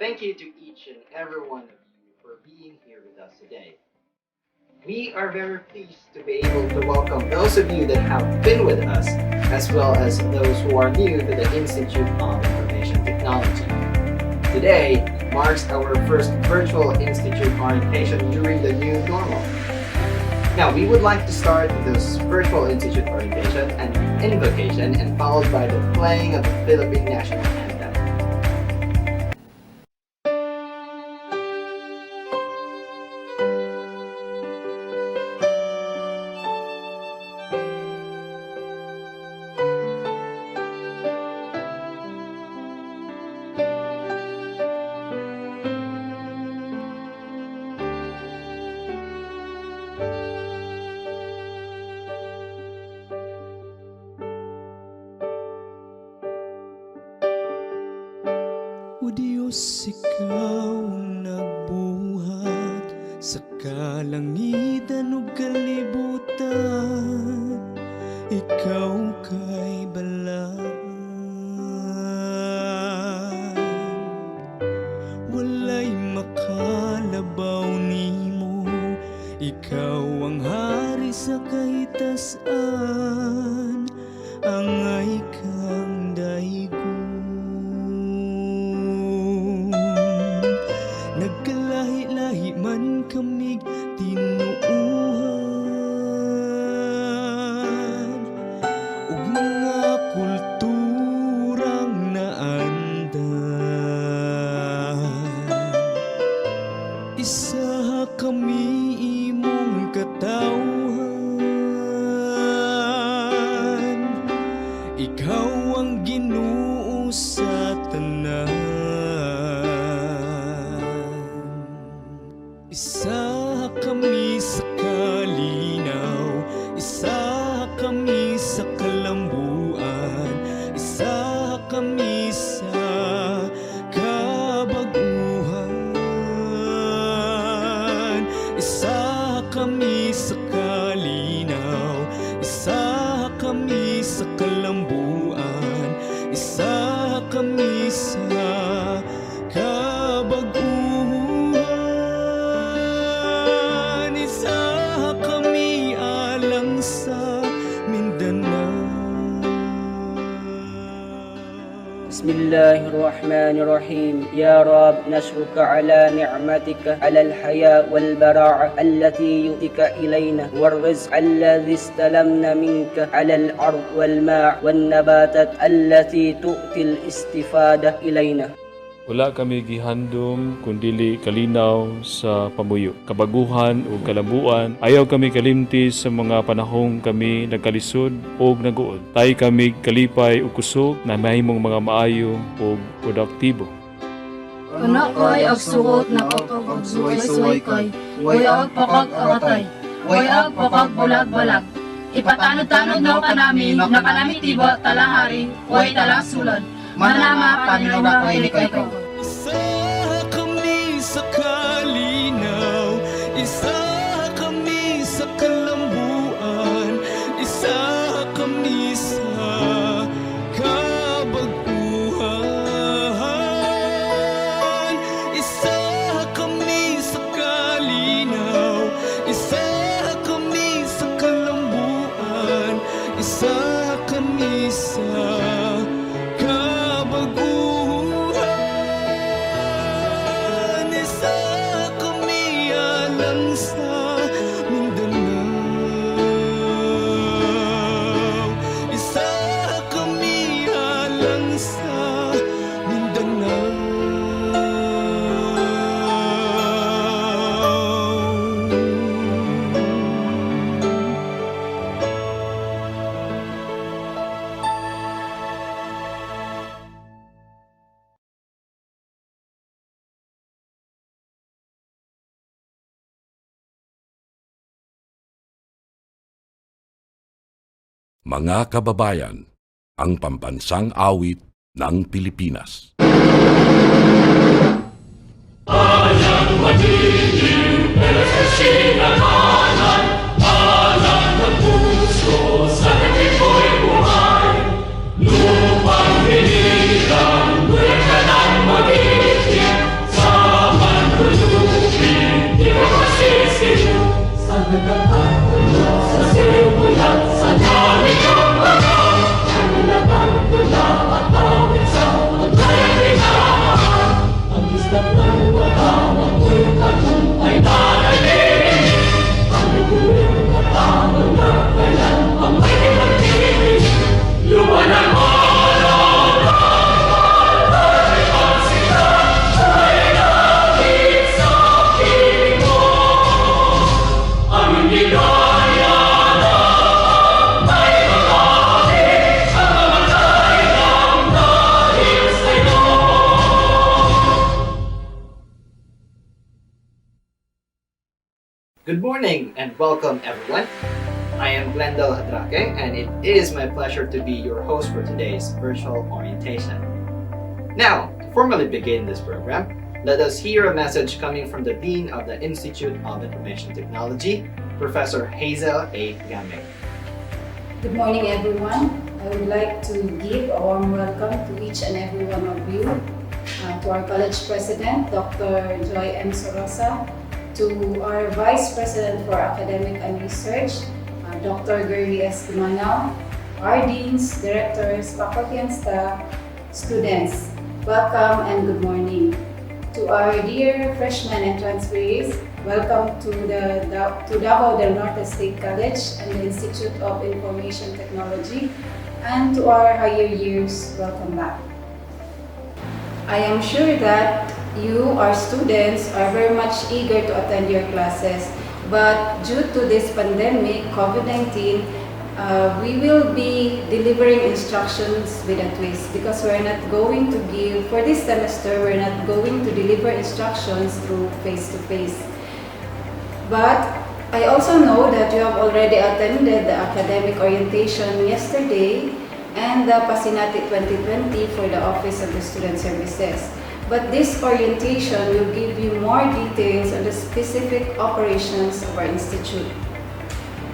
thank you to each and every one of you for being here with us today. We are very pleased to be able to welcome those of you that have been with us, as well as those who are new to the Institute of Information Technology. Today marks our first virtual Institute orientation during the new normal. Now, we would like to start this virtual Institute orientation and invocation and followed by the playing of the Philippine National Anthem. O Diyos, Ikaw ang nagbuhat sa kalangitan o kalibutan, Ikaw kay balaan. Walay makalabaw nimo, Ikaw ang hari sa kahitasan, angay kang daigod. Nagkalahi-lahi man kamig tinuuhan, ug mga kulturang naandan. Isa kami imong katawhan, Ikaw ang Ginoo sa tanan. Isa kami sa kalinaw, isa kami sa kalambuan, isa kami sa kabaguhan. Isa kami sa kalinaw, isa kami sa kalambuan, isa kami sa kabaguhan. Bismillahirrahmanirrahim. Ya Rab, nashkuruka ala ni'matika ala al-haya wal-bara'a allati yu'tika ilayna wal-rizq alladhi istalamna minka ala al-ard wal-ma' wal-nabatat allati tu'ti al-istifada ilayna. Wala kami gihandom kundili kalinaw sa pamuyo, kabaguhan o kalambuan. Ayaw kami kalimti sa mga panahong kami nagkalisod o naguod. Tay kami kalipay o kusog na mahimong mga maayo o produktibo. Kana ko'y agsuot na kapag agsuway-suway ko'y, way ag pakag aratay, way ag pakag bulag-balag. Ipatanod-tanod na kanami, na kanami tiba talahari, way talang sulad. Manama, Panginoon ko'y likay ko. Isa kami sa kalinaw, isa kami sa kalambuan, isa kami sa kabaguhan. Isa kami sa kalinaw, isa kami sa kalambuan, isa kami sa kabaguhan. Isa kami alang sa Mindanao, isa kami alang sa Mindanao. Mga kababayan, ang pambansang awit ng Pilipinas. Lupang hinirang, bulan ka ng mag-ibig, Good morning and welcome everyone. I am Glendale Hadrake and it is my pleasure to be your host for today's virtual orientation. Now, to formally begin this program, let us hear a message coming from the Dean of the Institute of Information Technology, Professor Hazel A. Gamay. Good morning, everyone. I would like to give a warm welcome to each and every one of you, to our college president, Dr. Joy M. Sorosa, to our Vice President for Academic and Research, Dr. Gerly S. Gumanao, our deans, directors, faculty and staff, students, welcome and good morning. To our dear freshmen and transferees, welcome to Davao del Norte State College and the Institute of Information Technology, and to our higher years, welcome back. I am sure that you, our students, are very much eager to attend your classes, but due to this pandemic, COVID-19, we will be delivering instructions with a twist because we're not going to give, for this semester, we're not going to deliver instructions through face-to-face. But I also know that you have already attended the academic orientation yesterday and the Pasinati 2020 for the Office of the Student Services. But this orientation will give you more details on the specific operations of our institute.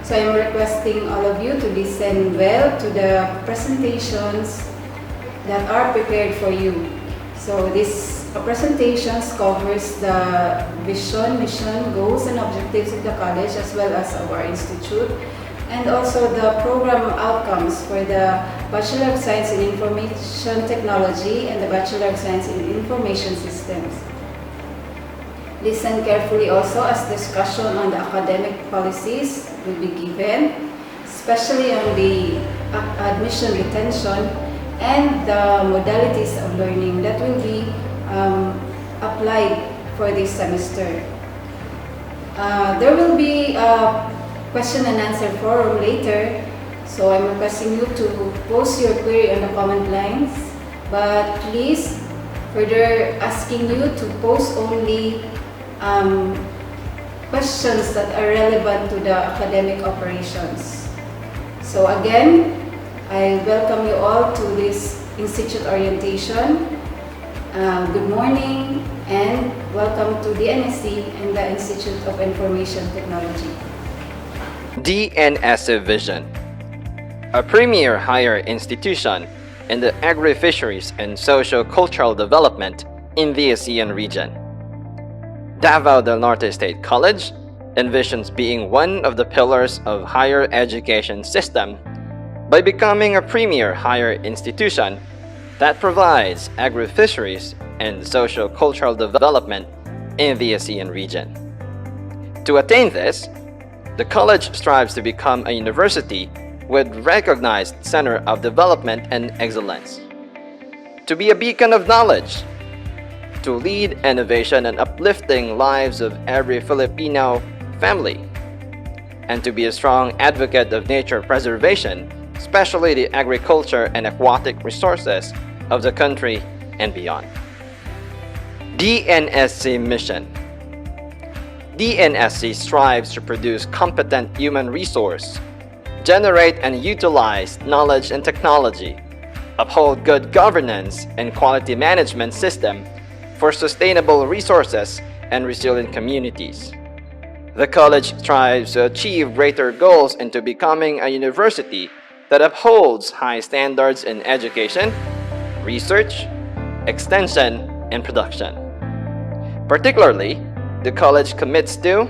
So I'm requesting all of you to listen well to the presentations that are prepared for you. So this presentations covers the vision, mission, goals, and objectives of the college as well as of our institute, and also the program outcomes for the Bachelor of Science in Information Technology and the Bachelor of Science in Information Systems. Listen carefully also as discussion on the academic policies will be given, especially on the admission retention and the modalities of learning that will be applied for this semester. There will be a question and answer forum later, so I'm requesting you to post your query on the comment lines, but please further asking you to post only questions that are relevant to the academic operations. So again, I welcome you all to this institute orientation. Good morning and welcome to DNSC and the Institute of Information Technology. DNSC Vision, a premier higher institution in the agri-fisheries and socio-cultural development in the ASEAN region. Davao del Norte State College envisions being one of the pillars of higher education system by becoming a premier higher institution that provides agri-fisheries and socio-cultural development in the ASEAN region. To attain this, the college strives to become a university with recognized center of development and excellence, to be a beacon of knowledge, to lead innovation and uplifting lives of every Filipino family, and to be a strong advocate of nature preservation, especially the agriculture and aquatic resources of the country and beyond. DNSC Mission. DNSC strives to produce competent human resource, generate and utilize knowledge and technology, uphold good governance and quality management system for sustainable resources and resilient communities. The college strives to achieve greater goals into becoming a university that upholds high standards in education, research, extension, and production. Particularly, the college commits to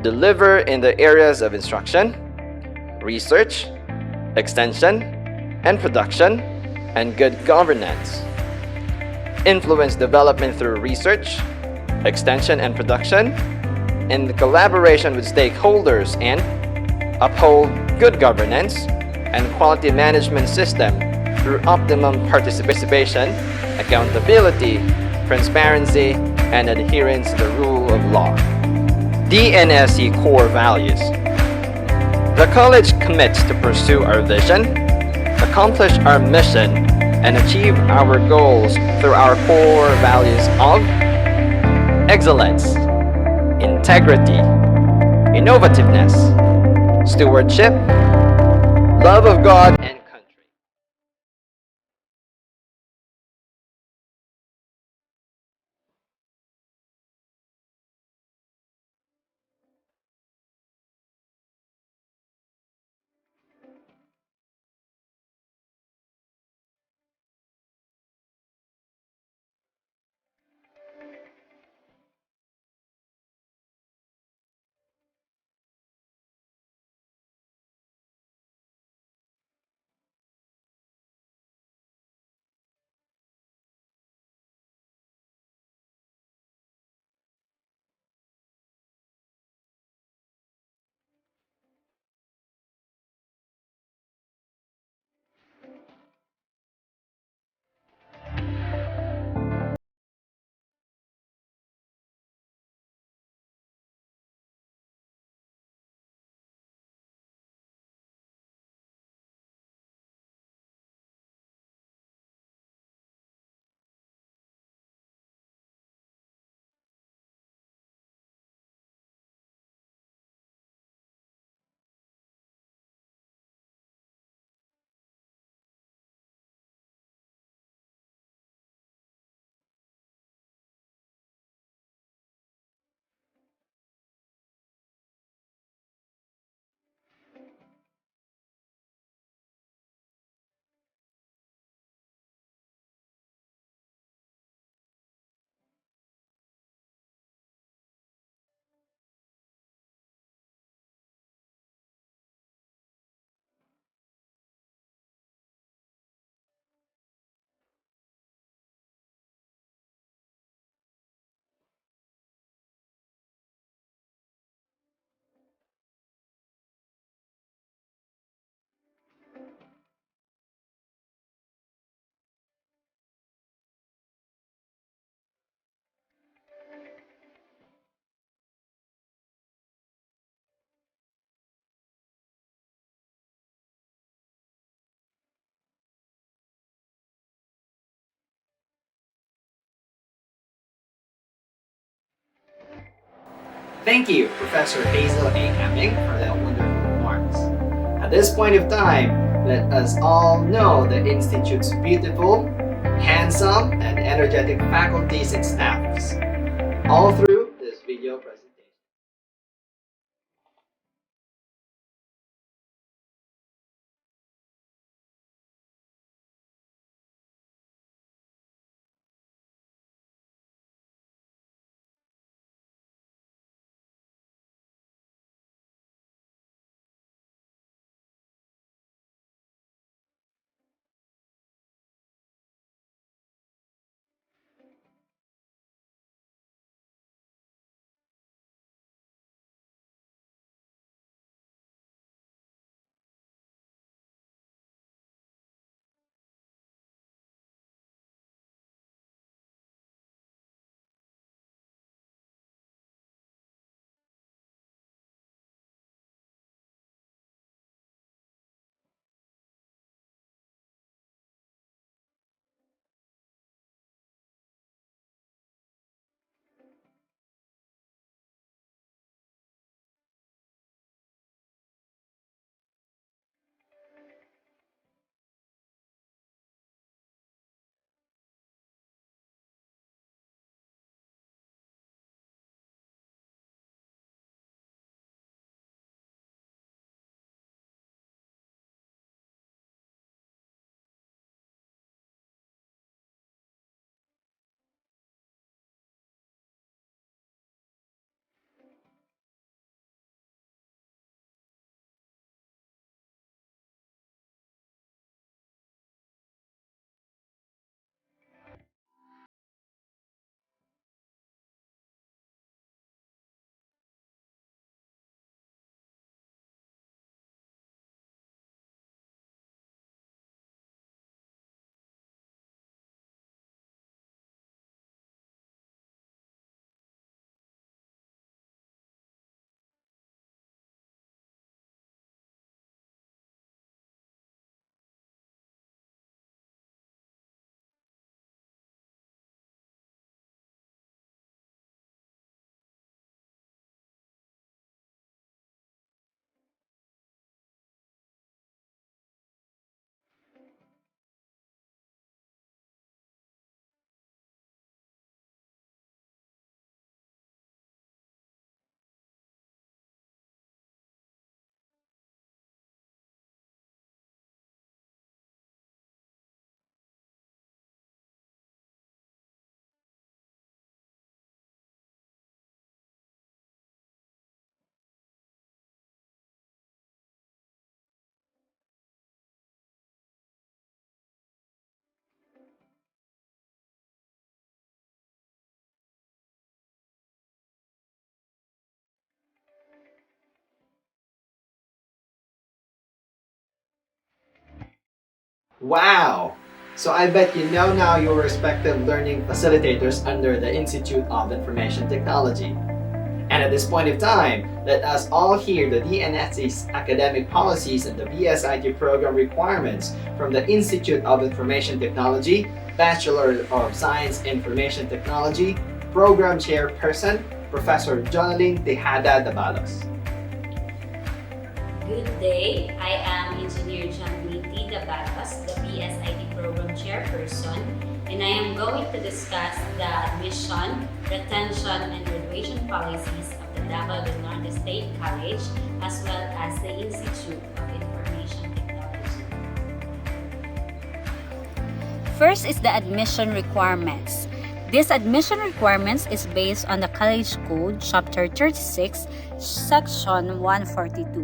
deliver in the areas of instruction, research, extension, and production, and good governance. Influence development through research, extension and production, in collaboration with stakeholders, and uphold good governance and quality management system through optimum participation, accountability, transparency, and adherence to the rule of law. DNSC core values. The college commits to pursue our vision, accomplish our mission, and achieve our goals through our core values of excellence, integrity, innovativeness, stewardship, love of God and country. Thank you, Professor Hazel A. Hamming, for that wonderful remarks. At this point of time, let us all know the Institute's beautiful, handsome, and energetic faculties and staffs, all through this video presentation. Wow! So I bet you know now your respective learning facilitators under the Institute of Information Technology. And at this point of time, let us all hear the DNSC's academic policies and the BSIT program requirements from the Institute of Information Technology, Bachelor of Science Information Technology, Program Chairperson, Professor Jonaline Tejada Dabalos. Good day, I am Engineer Jonaline T. Dabalos, the BSIT Program Chairperson, and I am going to discuss the admission, retention, and graduation policies of the Davao del Norte State College as well as the Institute of Information Technology. First is the admission requirements. This admission requirements is based on the College Code, Chapter 36, Section 142.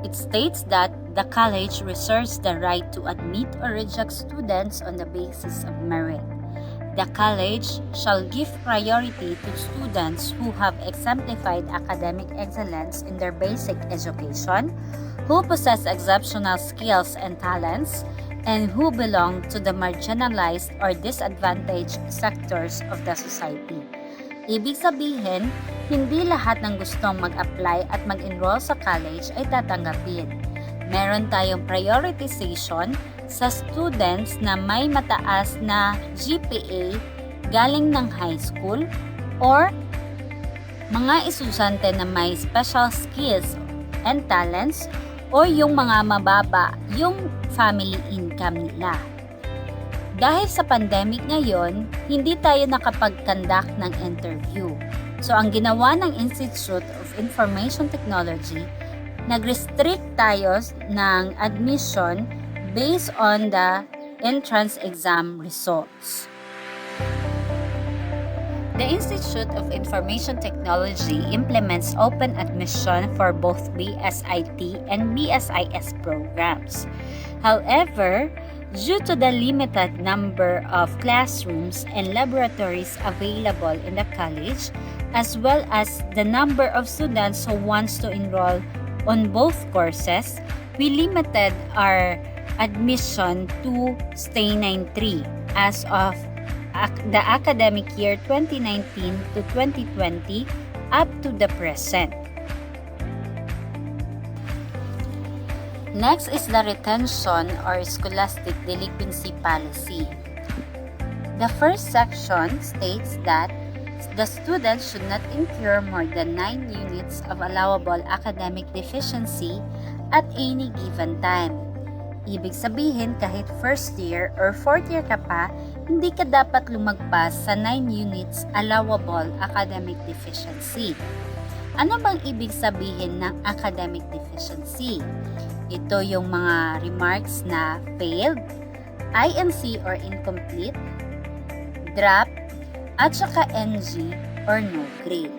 It states that the college reserves the right to admit or reject students on the basis of merit. The college shall give priority to students who have exemplified academic excellence in their basic education, who possess exceptional skills and talents, and who belong to the marginalized or disadvantaged sectors of the society. Ibig sabihin, hindi lahat ng gustong mag-apply at mag-enroll sa college ay tatanggapin. Meron tayong prioritization sa students na may mataas na GPA galing ng high school or mga estudyante na may special skills and talents o yung mga mababa yung family income nila. Dahil sa pandemic ngayon, hindi tayo nakapag-conduct ng interview. So ang ginawa ng Institute of Information Technology, nag-restrict tayo ng admission based on the entrance exam results. The Institute of Information Technology implements open admission for both BSIT and BSIS programs. However, due to the limited number of classrooms and laboratories available in the college, as well as the number of students who wants to enroll on both courses, we limited our admission to stay 9-3 as of the academic year 2019 to 2020 up to the present. Next is the retention or scholastic delinquency policy. The first section states that the student should not incur more than 9 units of allowable academic deficiency at any given time. Ibig sabihin, kahit first year or fourth year ka pa, hindi ka dapat lumagpas sa 9 units allowable academic deficiency. Ano bang ibig sabihin ng academic deficiency? Ito yung mga remarks na failed, INC or incomplete, drop, at saka NG or no grade.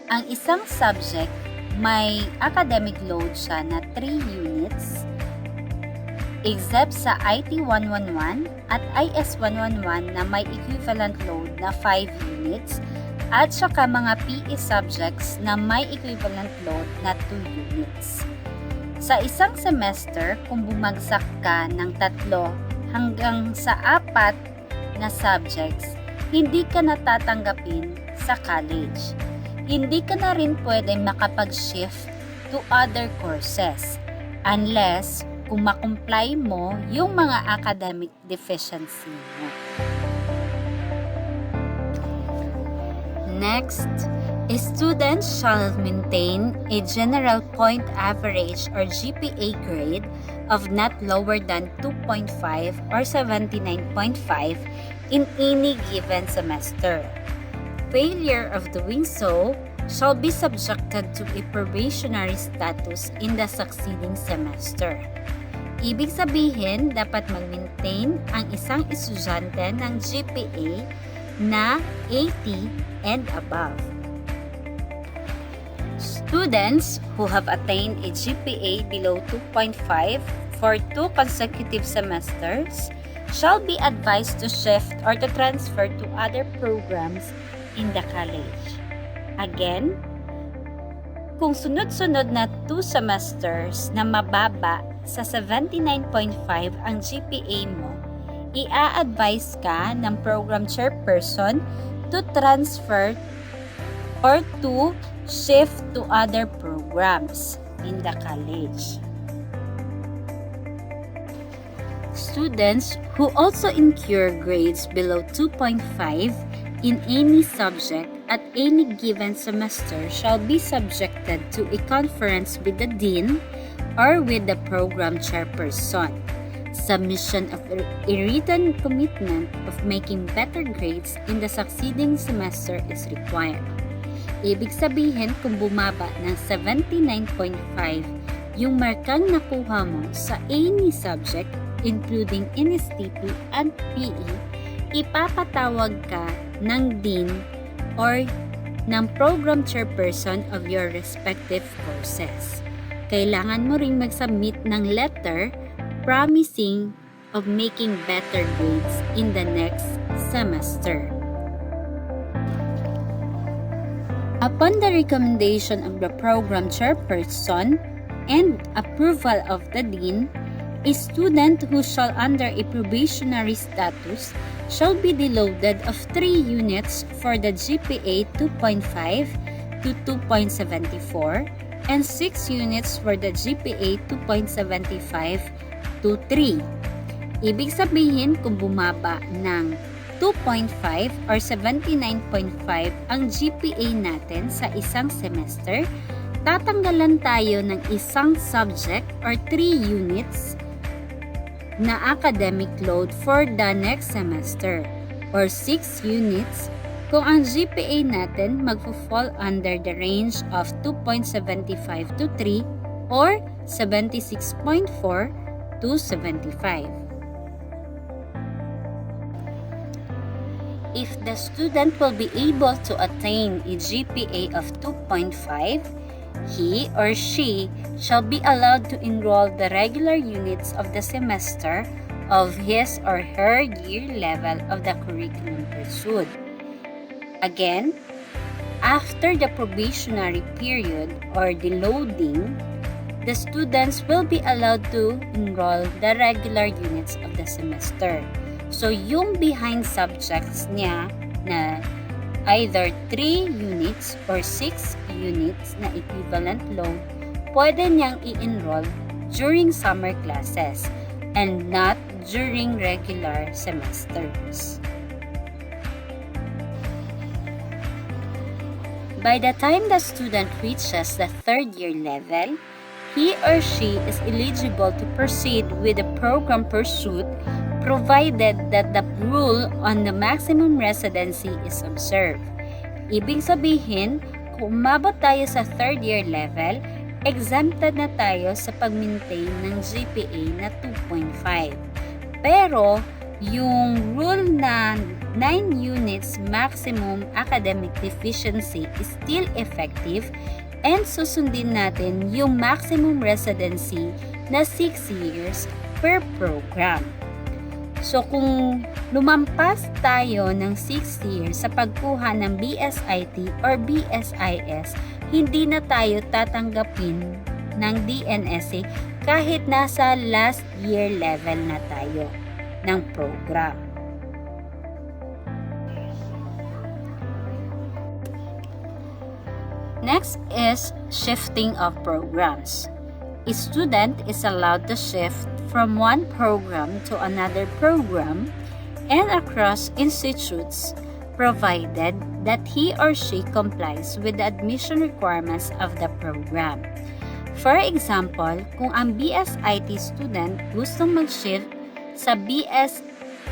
Ang isang subject may academic load siya na 3 units except sa IT 111 at IS 111 na may equivalent load na 5 units at saka mga PE subjects na may equivalent load na 2 units. Sa isang semester, kung bumagsak ka ng 3 hanggang sa 4 na subjects, hindi ka natatanggapin sa college. Hindi ka na rin pwede makapag-shift to other courses unless kung makomply mo yung mga academic deficiency mo. Next, students shall maintain a general point average or GPA grade of not lower than 2.5 or 79.5 in any given semester. Failure of doing so shall be subjected to a probationary status in the succeeding semester. Ibig sabihin, dapat mag-maintain ang isang estudyante ng GPA na 80 and above. Students who have attained a GPA below 2.5 for 2 consecutive semesters shall be advised to shift or to transfer to other programs in the college. Again, kung sunod-sunod na 2 semesters na mababa sa 79.5 ang GPA mo, i-a-advise ka ng program chairperson to transfer or to shift to other programs in the college. Students who also incur grades below 2.5 in any subject at any given semester shall be subjected to a conference with the dean or with the program chairperson. Submission of a written commitment of making better grades in the succeeding semester is required. Ibig sabihin, kung bumaba ng 79.5 yung markang nakuha mo sa any subject, including NSTP and PE, ipapatawag ka ng dean or ng program chairperson of your respective courses. Kailangan mo ring mag-submit ng letter promising of making better grades in the next semester. Upon the recommendation of the program chairperson and approval of the dean, a student who shall under a probationary status shall be deloaded of 3 units for the GPA 2.5 to 2.74 and 6 units for the GPA 2.75 to 3. Ibig sabihin, kung bumaba ng 2.5 or 79.5 ang GPA natin sa isang semester, tatanggalan tayo ng isang subject or 3 units na academic load for the next semester or 6 units kung ang GPA natin magfo-fall under the range of 2.75 to 3 or 76.4 to 75. If the student will be able to attain a GPA of 2.5, he or she shall be allowed to enroll the regular units of the semester of his or her year level of the curriculum pursued. Again, after the probationary period or the loading, the students will be allowed to enroll the regular units of the semester. So, yung behind subjects niya na either 3 units or 6 units na equivalent load, pwede niyang i-enroll during summer classes and not during regular semesters. By the time the student reaches the third year level, he or she is eligible to proceed with the program pursuit provided that the rule on the maximum residency is observed. Ibig sabihin, kung umabot tayo sa third year level, exempted na tayo sa pag-maintain ng GPA na 2.5. Pero, yung rule na 9 units maximum academic deficiency is still effective and susundin natin yung maximum residency na 6 years per program. So, kung lumampas tayo ng 6 years sa pagkuha ng BSIT or BSIS, hindi na tayo tatanggapin ng DNSC kahit nasa last year level na tayo ng program. Next is shifting of programs. A student is allowed to shift from one program to another program and across institutes provided that he or she complies with the admission requirements of the program. For example, kung ang BSIT student gustong mag-shift sa BS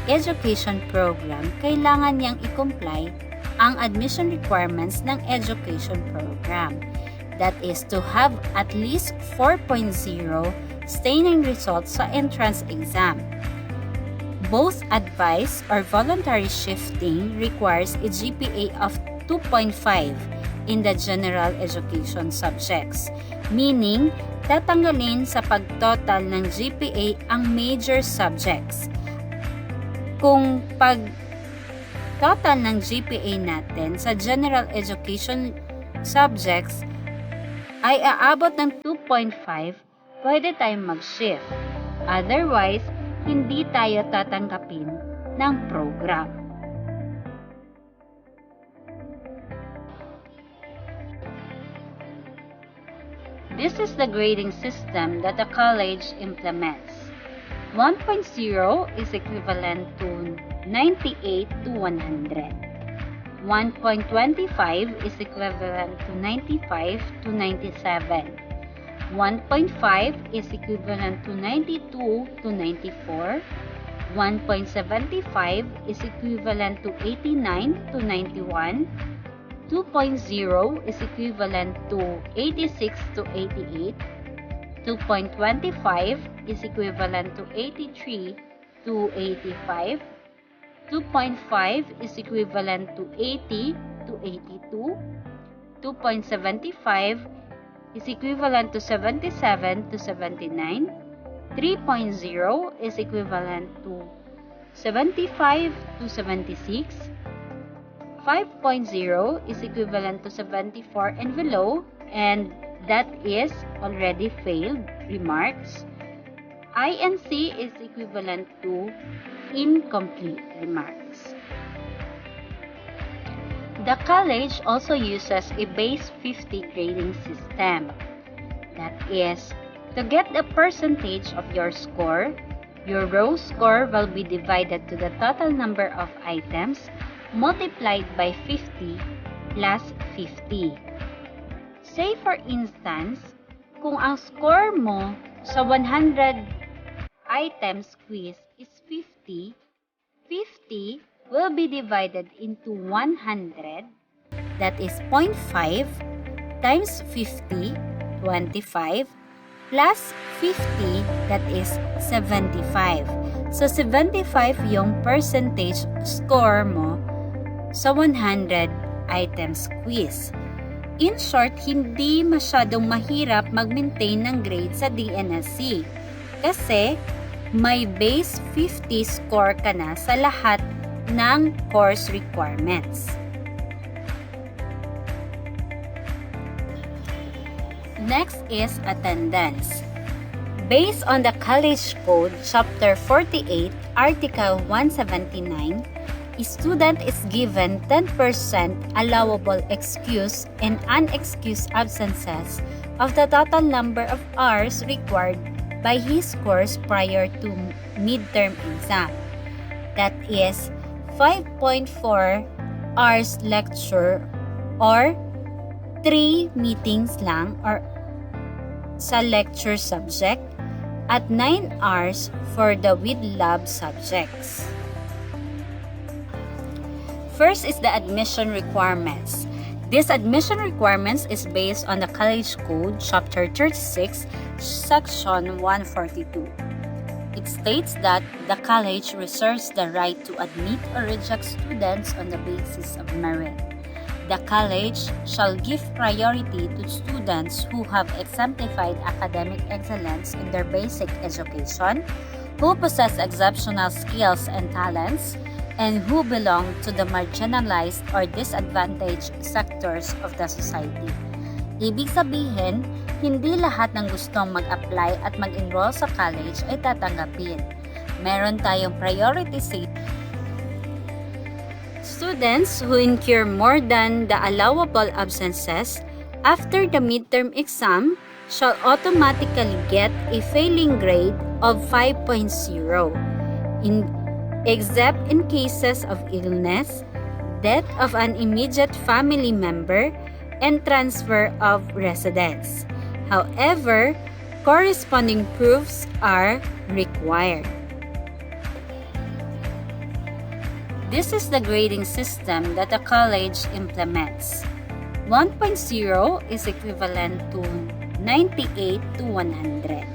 Education program, kailangan niyang i-comply ang admission requirements ng education program. That is to have at least 4.0 staining results sa entrance exam. Both advice or voluntary shifting requires a GPA of 2.5 in the general education subjects, meaning tatanggalin sa pagtotal ng GPA ang major subjects. Kung total ng GPA natin sa general education subjects ay aabot ng 2.5, pwede tayong mag-shift. Otherwise, hindi tayo tatanggapin ng program. This is the grading system that the college implements. 1.0 is equivalent to 98 to 100. 1.25 is equivalent to 95 to 97. 1.5 is equivalent to 92 to 94. 1.75 is equivalent to 89 to 91. 2.0 is equivalent to 86 to 88. 2.25 is equivalent to 83 to 85. 2.5 is equivalent to 80 to 82. 2.75 is equivalent to 77 to 79. 3.0 is equivalent to 75 to 76. 5.0 is equivalent to 74 and below, and that is already failed remarks. INC is equivalent to incomplete remarks. The college also uses a base 50 grading system. That is, to get the percentage of your score, your row score will be divided to the total number of items multiplied by 50 plus 50. Say for instance, kung ang score mo sa 100 items quiz is 50, 50 will be divided into 100, that is 0.5 times 50, 25, plus 50, that is 75. So 75 yung percentage score mo sa 100 items quiz. In short, hindi masyadong mahirap mag-maintain ng grade sa DNSC kasi may base 50 score ka na sa lahat ng course requirements. Next is attendance. Based on the College Code, Chapter 48, Article 179, a student is given 10% allowable excuse and unexcused absences of the total number of hours required by his course prior to midterm exam. That is 5.4 hours lecture or 3 meetings lang or sa lecture subject at 9 hours for the with lab subjects. First is the admission requirements. This admission requirements is based on the College Code, Chapter 36, Section 142. It states that the college reserves the right to admit or reject students on the basis of merit. The college shall give priority to students who have exemplified academic excellence in their basic education, who possess exceptional skills and talents, and who belong to the marginalized or disadvantaged sectors of the society. Ibig sabihin, hindi lahat ng gustong mag-apply at mag-enroll sa college ay tatanggapin. Meron tayong priority seat. Students who incur more than the allowable absences after the midterm exam shall automatically get a failing grade of 5.0. Except in cases of illness, death of an immediate family member, and transfer of residence. However, corresponding proofs are required. This is the grading system that the college implements. 1.0 is equivalent to 98 to 100.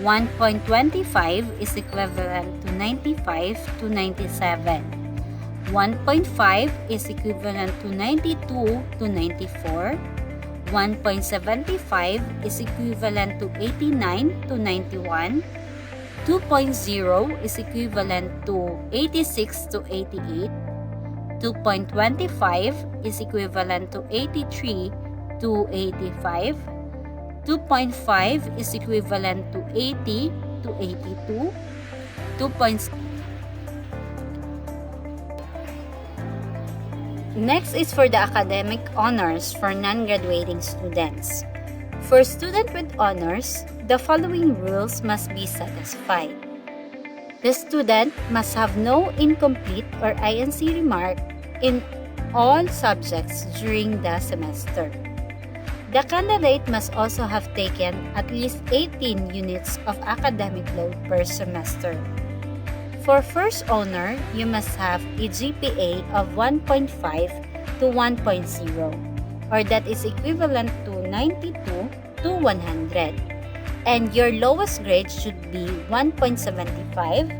1.25 is equivalent to 95 to 97. 1.5 is equivalent to 92 to 94. 1.75 is equivalent to 89 to 91. 2.0 is equivalent to 86 to 88. 2.25 is equivalent to 83 to 85. 2.5 is equivalent to 80 to 82. 2. Next is for the academic honors for non-graduating students. For student with honors, the following rules must be satisfied. The student must have no incomplete or INC remark in all subjects during the semester. The candidate must also have taken at least 18 units of academic load per semester. For first honor, you must have a GPA of 1.5 to 1.0, or that is equivalent to 92 to 100. And your lowest grade should be 1.75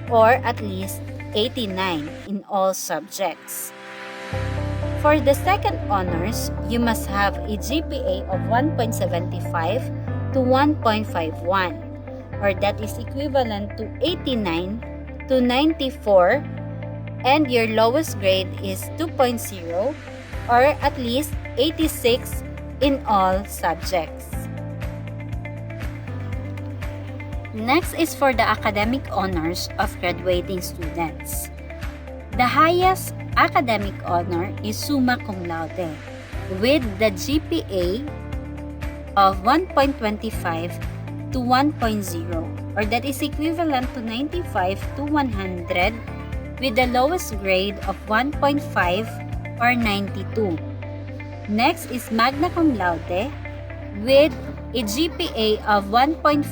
or at least 89 in all subjects. For the second honors, you must have a GPA of 1.75 to 1.51, or that is equivalent to 89 to 94, and your lowest grade is 2.0 or at least 86 in all subjects. Next is for the academic honors of graduating students. The highest academic honor is summa cum laude with the GPA of 1.25 to 1.0, or that is equivalent to 95 to 100 with the lowest grade of 1.5 or 92. Next is magna cum laude with a GPA of 1.5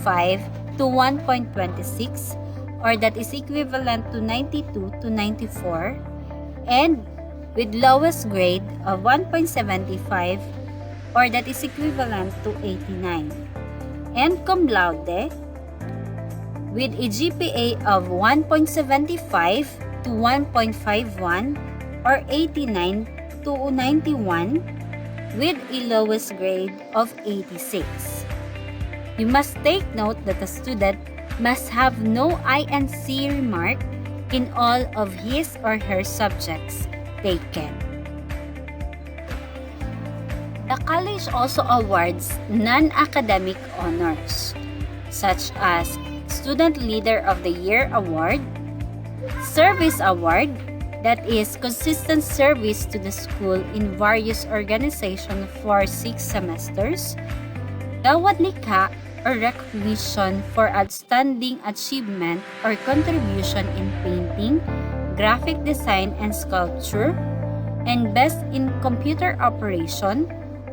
to 1.26, or that is equivalent to 92 to 94, and with lowest grade of 1.75, or that is equivalent to 89. And cum laude with a GPA of 1.75 to 1.51 or 89 to 91 with a lowest grade of 86. You must take note that the student must have no INC remark in all of his or her subjects taken. The college also awards non-academic honors, such as Student Leader of the Year Award, Service Award, that is consistent service to the school in various organizations for 6 semesters, Gawad Likha, or recognition for outstanding achievement or contribution in painting, graphic design and sculpture, and Best in Computer Operation,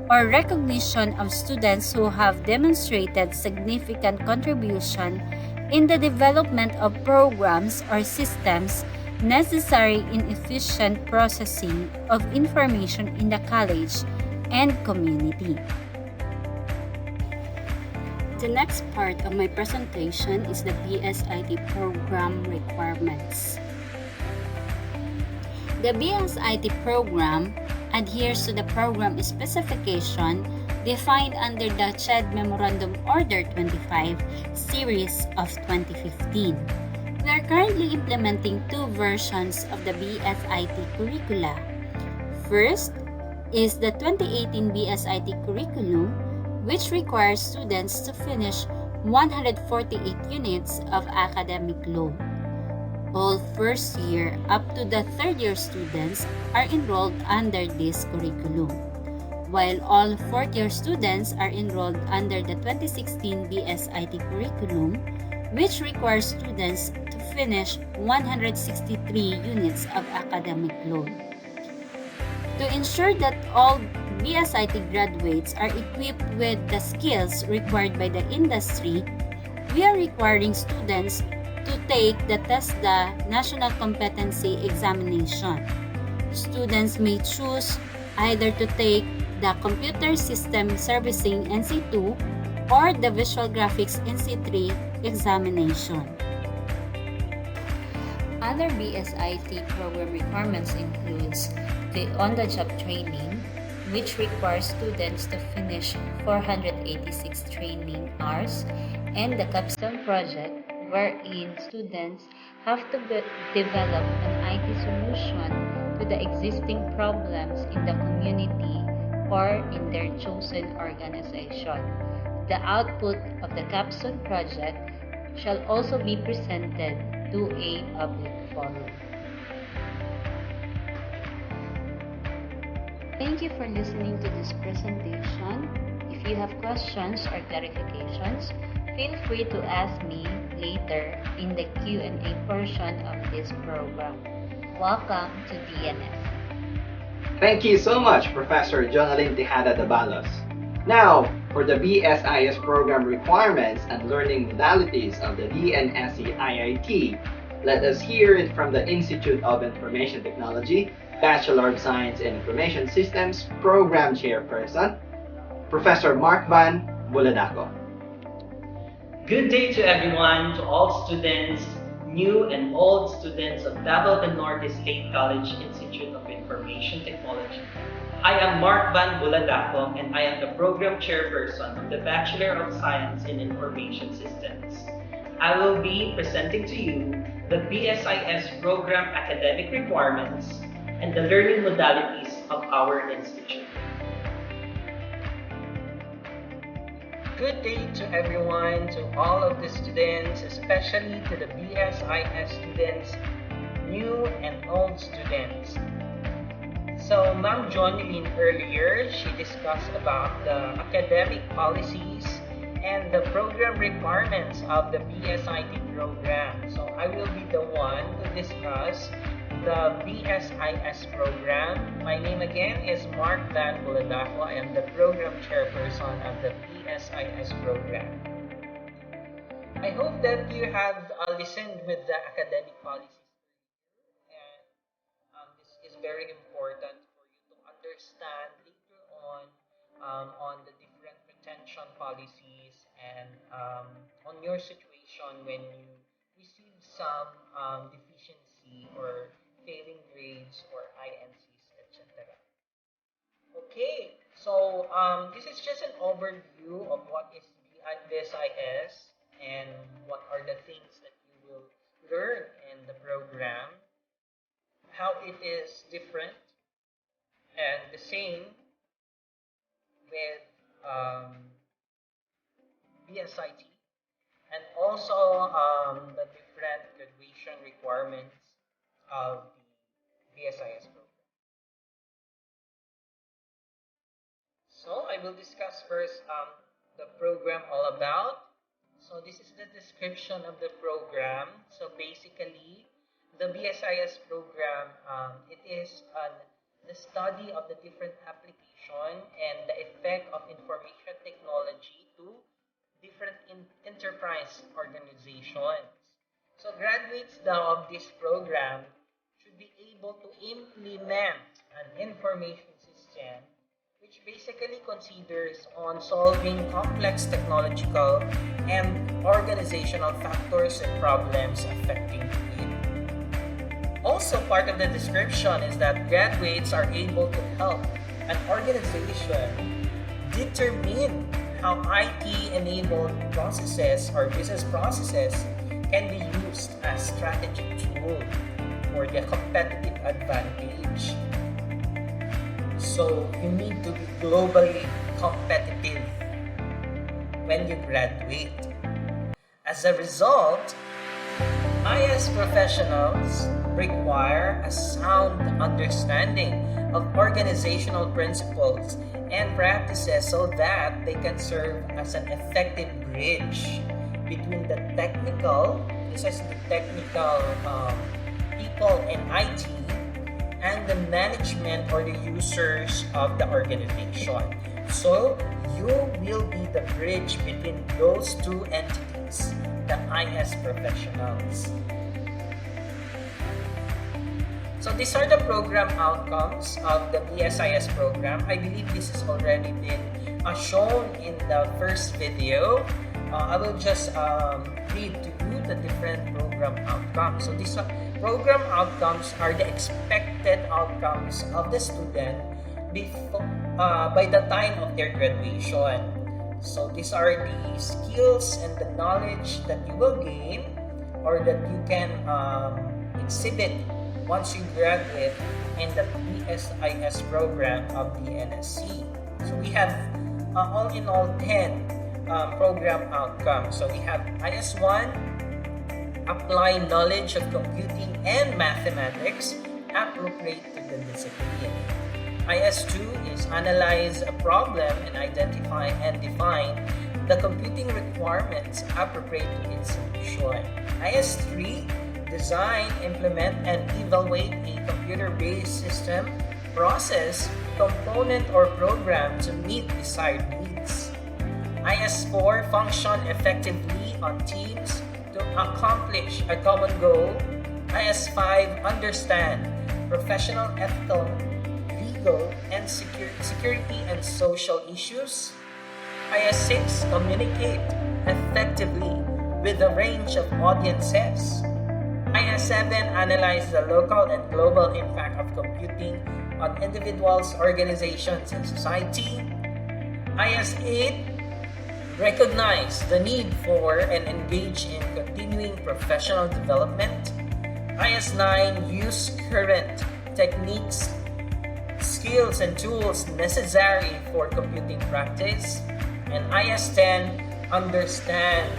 or recognition of students who have demonstrated significant contribution in the development of programs or systems necessary in efficient processing of information in the college and community. The next part of my presentation is the BSIT program requirements. The BSIT program adheres to the program specification defined under the CHED Memorandum Order 25 Series of 2015. We are currently implementing 2 versions of the BSIT curricula. First is the 2018 BSIT curriculum, which requires students to finish 148 units of academic load. All first year up to the third year students are enrolled under this curriculum, while all fourth year students are enrolled under the 2016 BSIT curriculum, which requires students to finish 163 units of academic load. To ensure that all BSIT graduates are equipped with the skills required by the industry, we are requiring students to take the TESDA National Competency Examination. Students may choose either to take the Computer System Servicing NC2 or the Visual Graphics NC3 examination. Other BSIT program requirements includes the on-the-job training, which requires students to finish 486 training hours, and the capstone project, wherein students have to develop an IT solution to the existing problems in the community or in their chosen organization. The output of the capstone project shall also be presented to a public forum. Thank you for listening to this presentation. If you have questions or clarifications, feel free to ask me later in the Q&A portion of this program. Welcome to DNS. Thank you so much, Professor Jonalyn Tejada Dabalos. Now, for the BSIS program requirements and learning modalities of the DNSC IIT, let us hear it from the Institute of Information Technology, Bachelor of Science in Information Systems Program Chairperson, Professor Mark Van Buladaco. Good day to everyone, to all students, new and old students of Davao del Norte State College Institute of Information Technology. I am Mark Van Buladaco and I am the Program Chairperson of the Bachelor of Science in Information Systems. I will be presenting to you the BSIS program academic requirements and the learning modalities of our institute. Good day to everyone, to all of the students, especially to the BSIS students, new and old students. So, Ma'am Jonalyn earlier, she discussed about the academic policies and the program requirements of the BSIT program. So, I will be the one to discuss the BSIS program. My name again is Mark Van Buladaco. I am the program chairperson of the BSIS program. I hope that you have listened with the academic policies, and this is very important for you to understand later on the different retention policies and on your situation when you receive some deficiency or failing grades or INCs, etc. Okay, so this is just an overview of what is BSIS and what are the things that you will learn in the program, how it is different and the same with BSIT, and also the different graduation requirements of the BSIS program. So I will discuss first the program all about. So this is the description of the program. So basically, the BSIS program, it is the study of the different application and the effect of information technology to different enterprise organizations. So graduates of this program should be able to implement an information system which basically considers on solving complex technological and organizational factors and problems affecting it. Also, part of the description is that graduates are able to help an organization determine how IT-enabled processes or business processes can be used as strategic tool for their competitive advantage. So you need to be globally competitive when you graduate. As a result, IS professionals require a sound understanding of organizational principles and practices so that they can serve as an effective bridge between the technical, people in IT, and the management or the users of the organization. So you will be the bridge between those two entities, the IS professionals. So these are the program outcomes of the BSIS program. I believe this has already been shown in the first video. I will just read to you the different program outcomes. So these program outcomes are the expected outcomes of the student by the time of their graduation. So these are the skills and the knowledge that you will gain or that you can exhibit once you graduate in the BSIS program of DNSC. So we have all in all 10 program outcomes. So we have IS1, apply knowledge of computing and mathematics appropriate to the discipline. IS2 is analyze a problem and identify and define the computing requirements appropriate to its solution. IS3, design, implement, and evaluate a computer-based system, process, component, or program to meet desired needs. IS4, function effectively on teams to accomplish a common goal. IS5, understand professional, ethical, legal, and security and social issues. IS6, communicate effectively with a range of audiences. IS7, analyze the local and global impact of computing on individuals, organizations, and society. IS8, recognize the need for and engage in continuing professional development. IS9, use current techniques, skills, and tools necessary for computing practice. And IS10, understand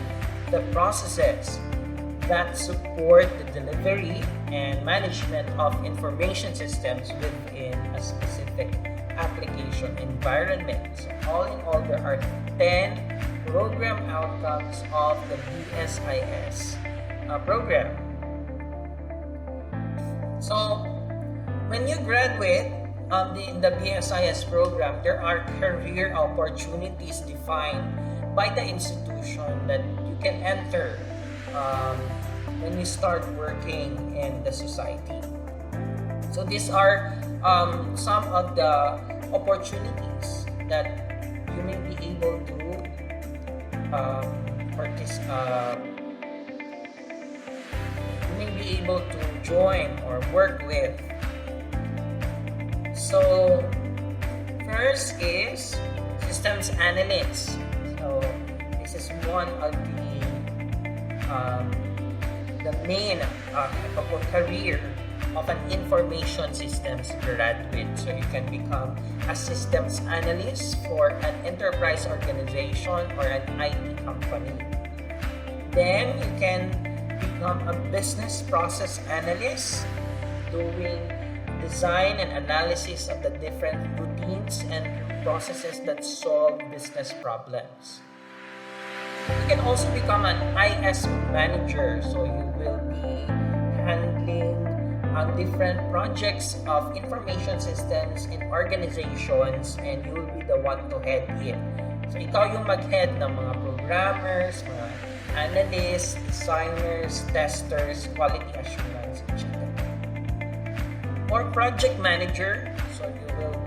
the processes that support the delivery and management of information systems within a specific application environment. So all in all, there are 10 program outcomes of the BSIS program. So when you graduate in the BSIS program, there are career opportunities defined by the institution that you can enter when you start working in the society. So these are some of the opportunities that you may be able to join or work with. So first is systems analyst. So this is one of the main career of an information systems graduate. So you can become a systems analyst for an enterprise organization or an IT company. Then you can become a business process analyst, doing design and analysis of the different routines and processes that solve business problems. You can also become an IS manager, so you will be handling different projects of information systems in organizations, and you will be the one to head it. So ikaw yung mag-head ng mga programmers, mga analysts, designers, testers, quality assurance, etc. Or project manager, so you will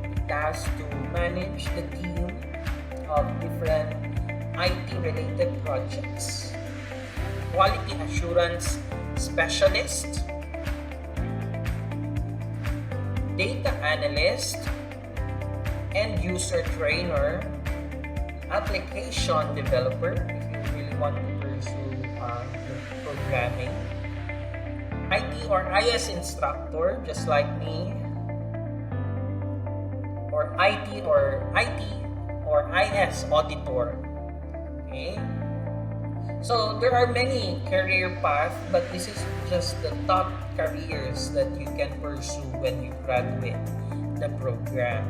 be tasked to manage the team of different IT-related projects. Quality assurance specialist, data analyst, end user trainer, application developer, if you really want to pursue programming, IT or IS instructor, just like me, or IT or IS auditor. Okay, so there are many career paths, but this is just the top careers that you can pursue when you graduate the program.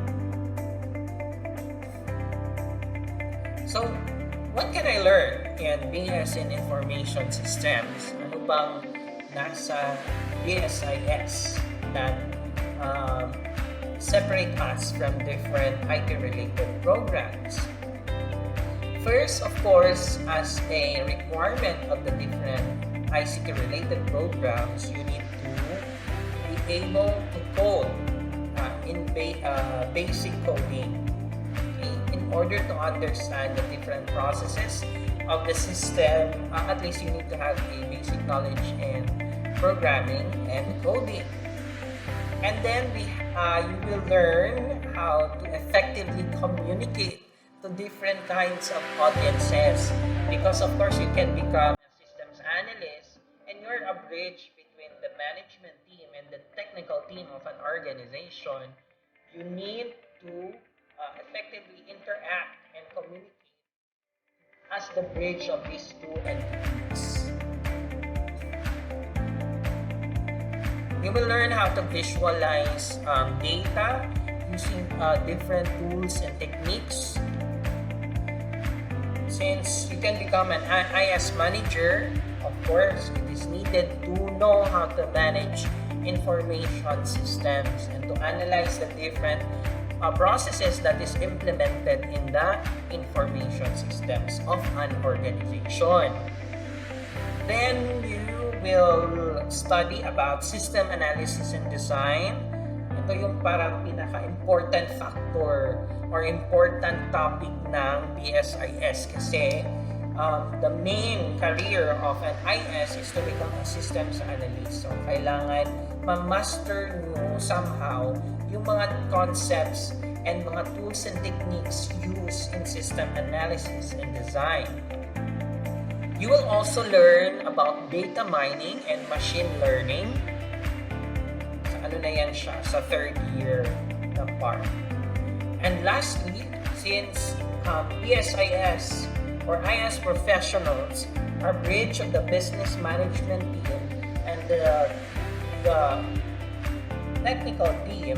So what can I learn in BS in Information Systems? Ano bang nasa BSIS that separate us from different IT-related programs? First, of course, as a requirement of the different ICT-related programs, you need to be able to code in basic coding, okay? In order to understand the different processes of the system. At least you need to have a basic knowledge in programming and coding. And then you will learn how to effectively communicate to different kinds of audiences, because of course you can become a systems analyst and you're a bridge between the management team and the technical team of an organization. You need to effectively interact and communicate as the bridge of these two entities. You will learn how to visualize data using different tools and techniques. Since you can become an IS manager, of course, it is needed to know how to manage information systems and to analyze the different processes that is implemented in the information systems of an organization. Then you will study about system analysis and design. Ito yung parang pinaka-important factor or important topic ng BSIS kasi the main career of an IS is to become a systems analyst. So, kailangan ma-master nyo somehow yung mga concepts and mga tools and techniques used in system analysis and design. You will also learn about data mining and machine learning. Sa ano na yan siya? Sa third year na part. And lastly, since PSIS or IS professionals are bridge of the business management team and the technical team,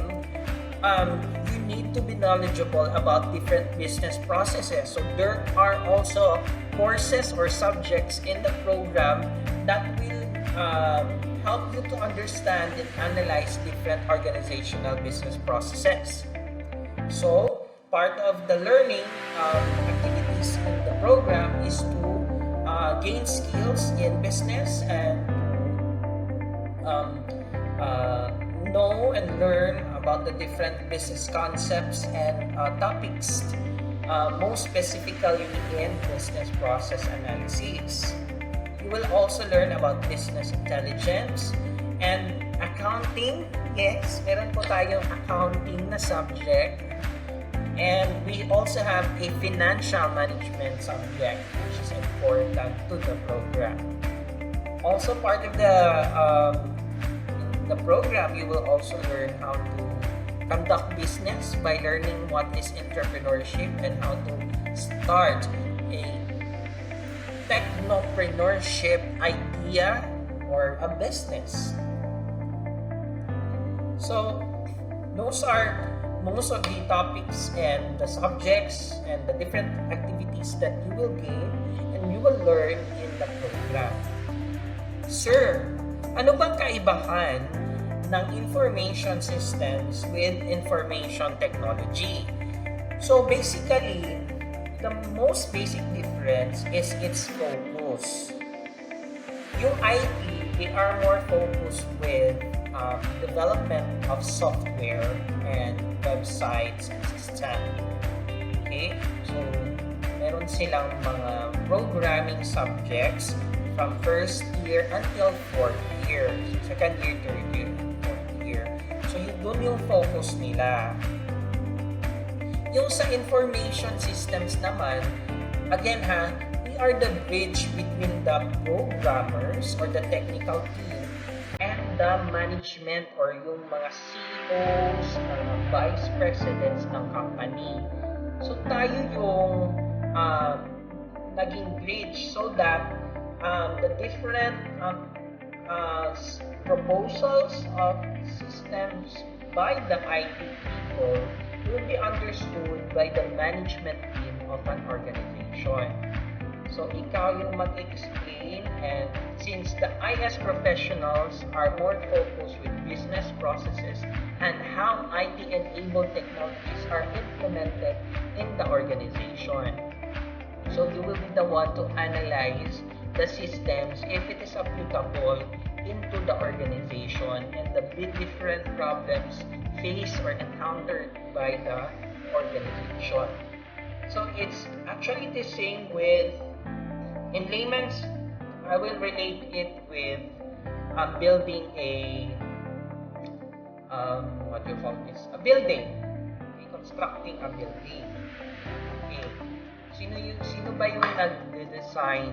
you need to be knowledgeable about different business processes. So there are also courses or subjects in the program that will help you to understand and analyze different organizational business processes. So part of the learning activities in the program is to gain skills in business and know and learn about the different business concepts and topics, most specifically in business process analysis. You will also learn about business intelligence and accounting. Yes, meron po tayong accounting na subject. And we also have a financial management subject, which is important to the program. Also part of the program, you will also learn how to conduct business by learning what is entrepreneurship and how to start a technopreneurship idea or a business. So those are most of the topics and the subjects and the different activities that you will gain and you will learn in the program. Sir, ano bang kaibahan ng information systems with information technology? So basically, the most basic difference is its focus. Yung IT, they are more focused with development of software and websites and system. Okay? So, meron silang mga programming subjects from first year until fourth year. So, second year, third year, and fourth year. So, doon yung focus nila. Yung sa information systems naman, again we are the bridge between the programmers or the technical team and the management or yung mga CEOs, vice presidents ng company. So tayo yung naging bridge so that the different proposals of systems by the IT people will be understood by the management team of an organization. So, ikaw yung mag-explain, and since the IS professionals are more focused with business processes and how IT-enabled technologies are implemented in the organization. So, you will be the one to analyze the systems if it is applicable into the organization and the different problems faced or encountered by the organization. So, it's actually the same with, in layman's, I will relate it with building a what do you call this? A building. Okay, constructing a building. Okay. Sino ba yung nag-design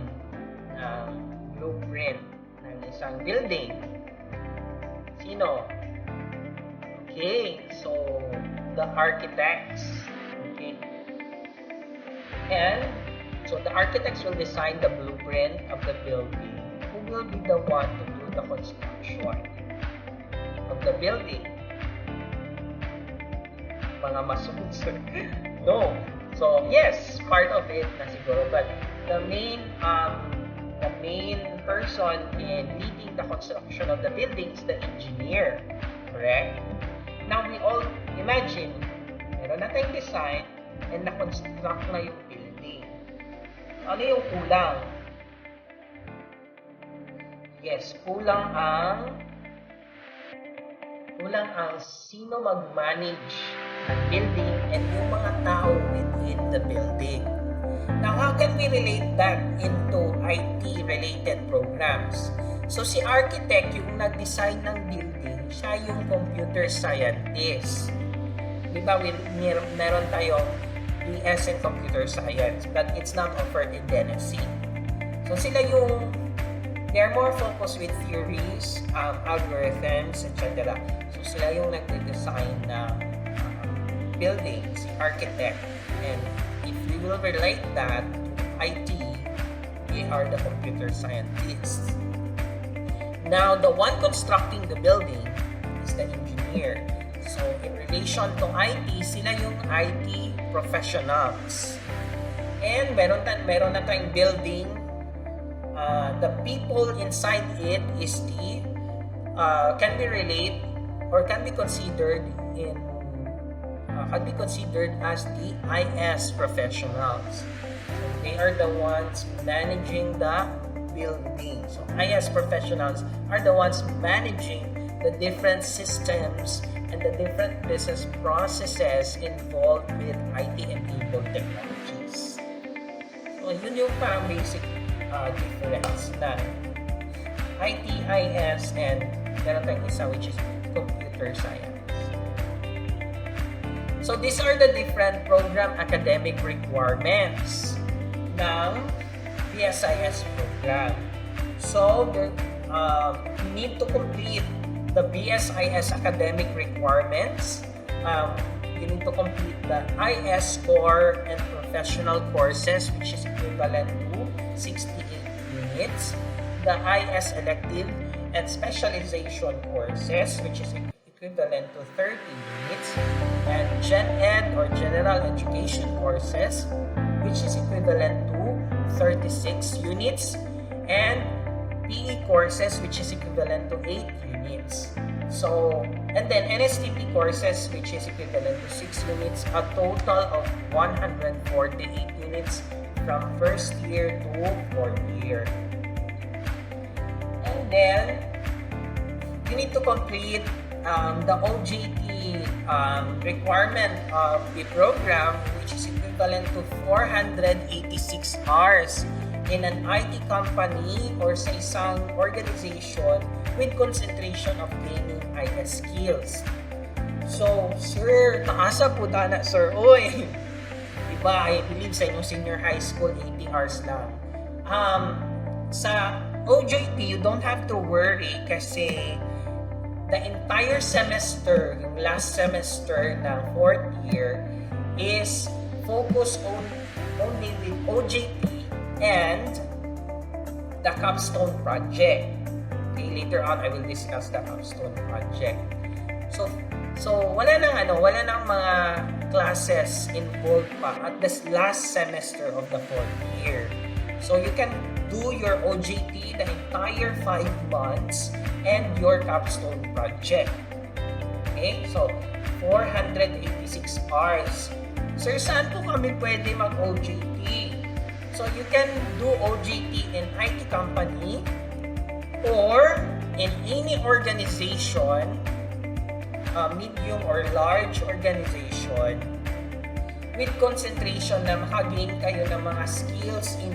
blueprint ng isang building? Sino? Okay, so the architects. Okay. And So the architects will design the blueprint of the building. Who will be the one to do the construction of the building? Mga masunod. No. So yes, part of it na siguro, but the main person in leading the construction of the building is the engineer. Correct? Now we all imagine, meron na tayong design and na-construct na yung building. Ano yung kulang? Yes, kulang ang sino mag-manage ng building and yung mga tao within the building. Now, how can we relate that into IT-related programs? So, si architect yung nag-design ng building, siya yung computer scientist. Diba, meron tayong BS in computer science, but it's not offered in DNSC. So, they're more focused with theories, algorithms, etc. So, sila yung nag-design na buildings, architect. And if we will relate that to IT, they are the computer scientists. Now, the one constructing the building is the engineer. So, in relation to IT, sila yung IT professionals. And meron na tayong building. The people inside it is can be considered as the IS professionals. So they are the ones managing the building. So IS professionals are the ones managing the different systems and the different business processes involved with IT-enabled technologies. So yun yung parang basic difference na IT, IS, and meron tayong isa which is computer science. So these are the different program academic requirements ng BSIS program. So you need to complete the BSIS academic requirements. You need to complete the IS core and professional courses, which is equivalent to 68 units. The IS elective and specialization courses, which is equivalent to 30 units. And Gen Ed or General Education courses, which is equivalent to 36 units. And PE courses, which is equivalent to 8 units. So, and then NSTP courses, which is equivalent to 6 units, a total of 148 units from first year to fourth year. And then, you need to complete the OJT requirement of the program, which is equivalent to 486 hours in an IT company or sa isang organization with concentration of gaining IS skills. So, sir, taasa po na, sir. Oy! Diba, I believe sa inyong senior high school, 80 hours lang. Sa OJT, you don't have to worry kasi the entire semester, yung last semester ng fourth year, is focused only with OJT and the capstone project. Okay, later on I will discuss the capstone project. So wala nang mga classes involved pa at this last semester of the fourth year. So you can do your OJT the entire 5 months and your capstone project. Okay, so 486 hours. Sir, saan po kami pwede mag-OJT? So you can do OJT in IT company or in any organization, medium or large organization, with concentration na makagain kayo ng mga skills in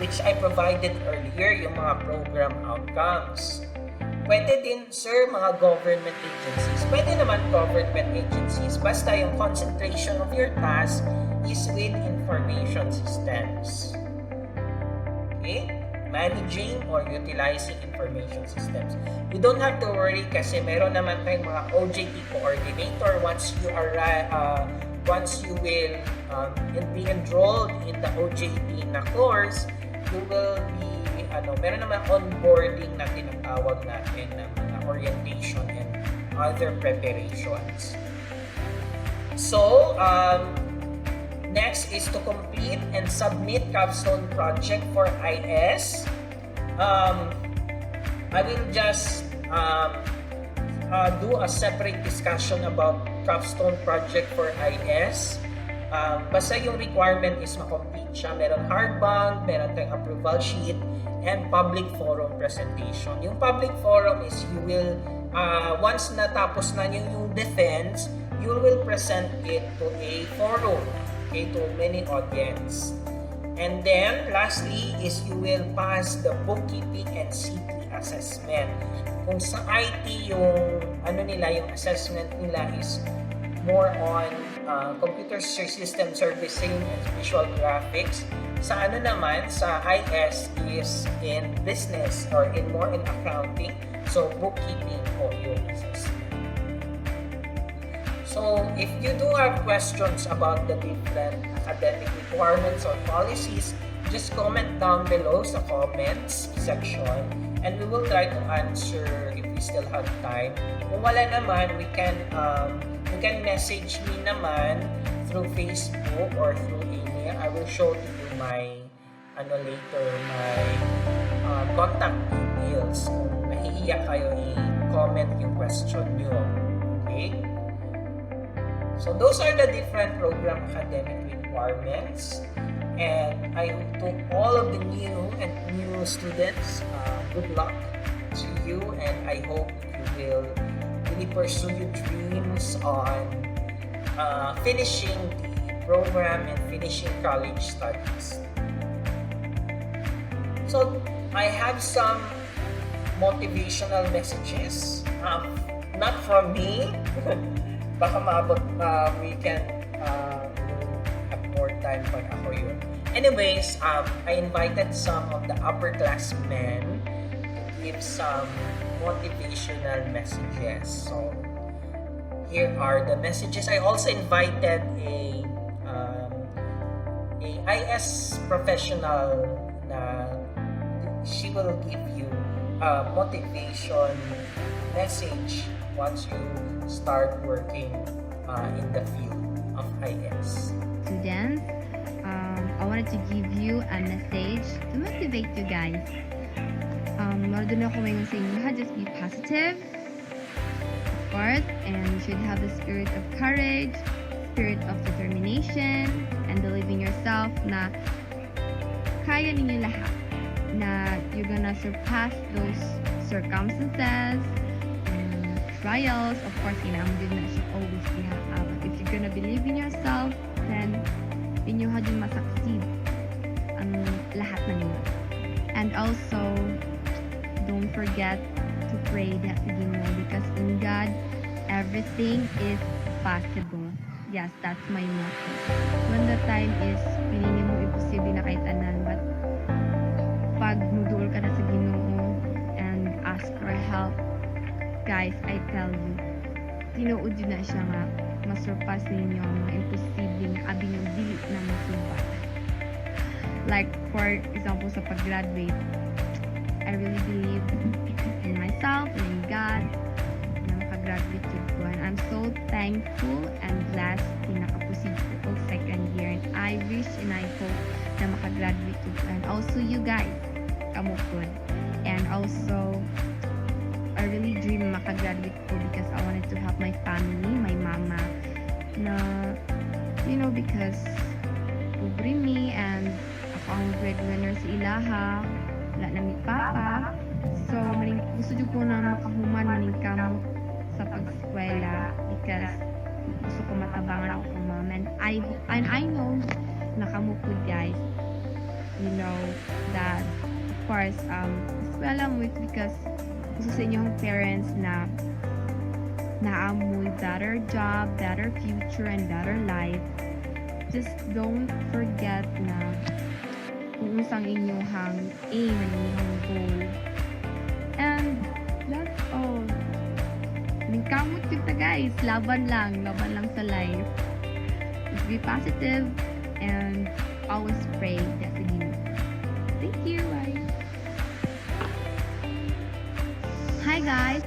which I provided earlier, yung mga program outcomes. Pwede din, sir, mga government agencies. Pwede naman government agencies, basta yung concentration of your task is with information systems. Okay? Managing or utilizing information systems. You don't have to worry kasi meron naman tayong mga OJT coordinator once you once you will be enrolled in the OJT na course, you will be, meron naman onboarding na tinatawag natin ng mga orientation and other preparations. So, next is to complete and submit capstone project for IS. I will just do a separate discussion about capstone project for IS. Basta yung requirement is makomplete siya. Meron hardbound, meron tayong approval sheet, and public forum presentation. Yung public forum is you will, once natapos na yung defense, you will present it to a forum, okay, to many audience. And then, lastly, is you will pass the bookkeeping and CP assessment. Kung sa IT, yung yung assessment nila is more on computer system servicing and visual graphics. Sa naman, sa IS is in business or more in accounting. So, bookkeeping po yung assessment. So, if you do have questions about the different academic requirements or policies, just comment down below sa comments section and we will try to answer if we still have time. Kung wala naman, you can message me naman through Facebook or through email. I will show to you my later my contact details. Kung nahihiya kayo, i-comment yung question nyo. Okay? So those are the different program academic requirements, and I hope to all of the new students, good luck to you, and I hope you will really pursue your dreams on finishing the program and finishing college studies. So I have some motivational messages, not from me. Baka maabot we can have more time pag ako yun. Anyways, I invited some of the upperclassmen to give some motivational messages. So, here are the messages. I also invited a IS professional na she will give you a motivation message once you start working in the field of IS. Students, I wanted to give you a message to motivate you guys. Doon ako ngayon sa inyo, just be positive, of course, and you should have the spirit of courage, spirit of determination, and believe in yourself na kaya ninyo lahat, na you're gonna surpass those circumstances, trials. Of course, din na siya always but if you're gonna believe in yourself, then inyo din masucceed ang lahat na niyo. And also, don't forget to pray that because in God, everything is possible. Yes, that's my motto. When the time is, piling mo imposible na kahit anan, but pag nudul ka na sa Ginoo and ask for help, guys, I tell you, tinuod yun na siya nga masurpass ninyo ang mga imposibleng abing yung dili na masurpass. Like, for example, sa pag-graduate, I really believe in myself and in God na makagraduate ko. And I'm so thankful and blessed na nakaproceed ko second year. And I wish and I hope na makagraduate ko. And also you guys, kamukod. And also, I really dream makagraduate ko because I wanted to help my family, my mama, na, because pobre me and ako ang breadwinner sa ilaha, wala na mi papa. So, gusto ko na makahuman maning kamo sa pag-eskwela because gusto ko matabangan ako ng mama. And I know na kamo po guys, that of course, eskwela mo because gusto sa inyong parents na naamoy better job, better future, and better life. Just don't forget na kung usang inyong aim and inyong goal. And that's all. Kamot kita guys, laban lang sa life. Just be positive and always pray that we need. Thank you. Bye. Hi guys.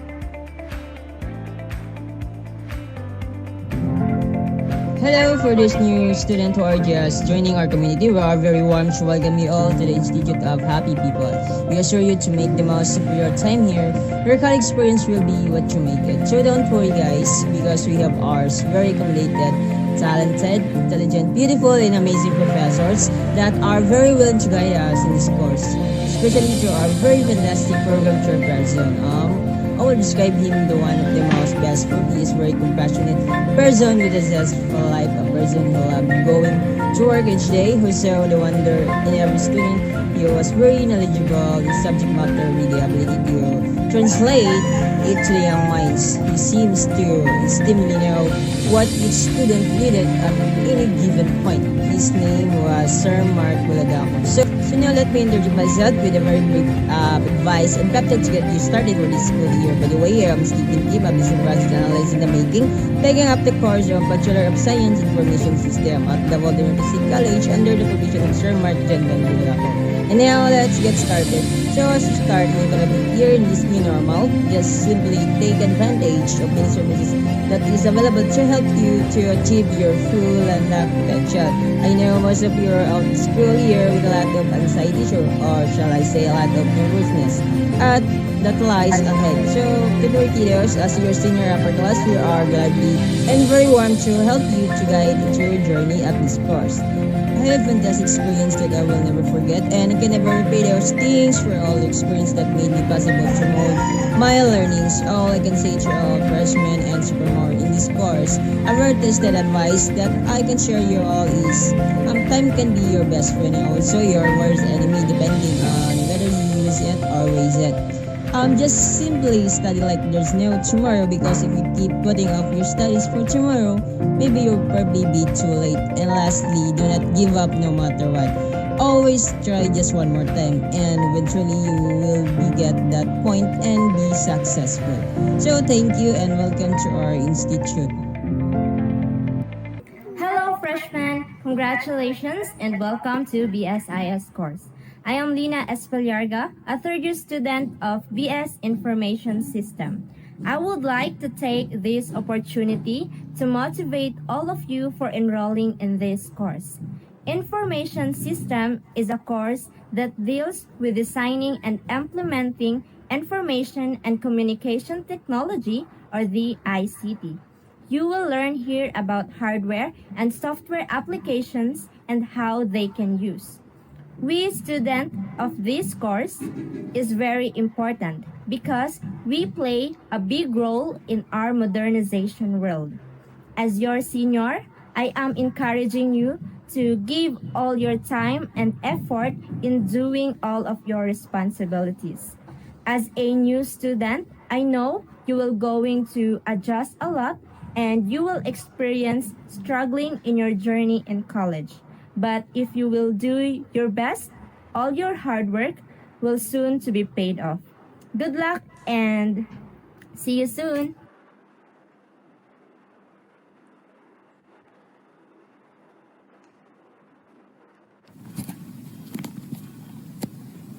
Hello, for those new students who are just joining our community, we are very warm to welcome you all to the Institute of Happy People. We assure you to make the most of your time here. Your college experience will be what you make it. So don't worry guys, because we have ours very accommodated, talented, intelligent, beautiful, and amazing professors that are very willing to guide us in this course, especially to our very fantastic program chairperson. I will describe him the one of the most best food. He is very compassionate person with a zest for life, a person who loves going to work each day, who saw the wonder in every student. He was very knowledgeable in subject matter with the ability to translate it to the young minds. He seems to instantly know what each student needed at any given point. His name was Sir Mark Buladakon. So now let me introduce myself with a very brief advice and pep talk to get you started for this school year. By the way, I'm Stephen Kim, a business process analyst in the making, taking up the course of Bachelor of Science Information System at the Voldemort State College under the provision of Sir Mark John Buladakon. And now let's get started. So as to start, we're gonna be here in this new normal. Just simply take advantage of the services that is available to help you to achieve your full and potential. I know most of you are out of school here with a lot of anxiety, or shall I say a lot of nervousness that lies ahead. So, to the kiddos, as your senior upper class, we are gladly and very warm to help you to guide into your journey at this course. I have fantastic experience that I will never forget, and I can never repay those things for all the experience that made me possible to mold my learnings. All I can say to all freshmen and sophomore in this course, a very tested advice that I can share you all is, time can be your best friend and also your worst enemy depending on whether you use it or waste it. Just simply study like there's no tomorrow, because if you keep putting off your studies for tomorrow, maybe you'll probably be too late. And lastly, do not give up no matter what. Always try just one more time, and eventually you will be get that point and be successful. So thank you and welcome to our institute. Hello freshmen. Congratulations and welcome to BSIS course. I am Lina Espellarga, a third-year student of BS Information System. I would like to take this opportunity to motivate all of you for enrolling in this course. Information System is a course that deals with designing and implementing information and communication technology, or the ICT. You will learn here about hardware and software applications and how they can use. We students of this course is very important because we play a big role in our modernization world. As your senior, I am encouraging you to give all your time and effort in doing all of your responsibilities. As a new student, I know you will going to adjust a lot and you will experience struggling in your journey in college. But if you will do your best, all your hard work will soon to be paid off. Good luck and see you soon.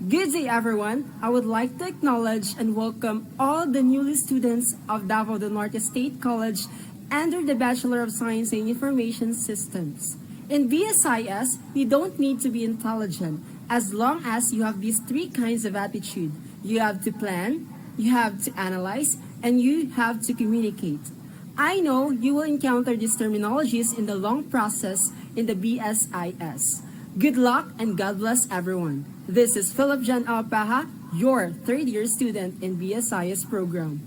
Good day, everyone. I would like to acknowledge and welcome all the newly students of Davao del Norte State College under the Bachelor of Science in Information Systems. In BSIS, you don't need to be intelligent as long as you have these three kinds of attitude. You have to plan, you have to analyze, and you have to communicate. I know you will encounter these terminologies in the long process in the BSIS. Good luck and God bless everyone. This is Philip Jan Alpaha, your third-year student in BSIS program.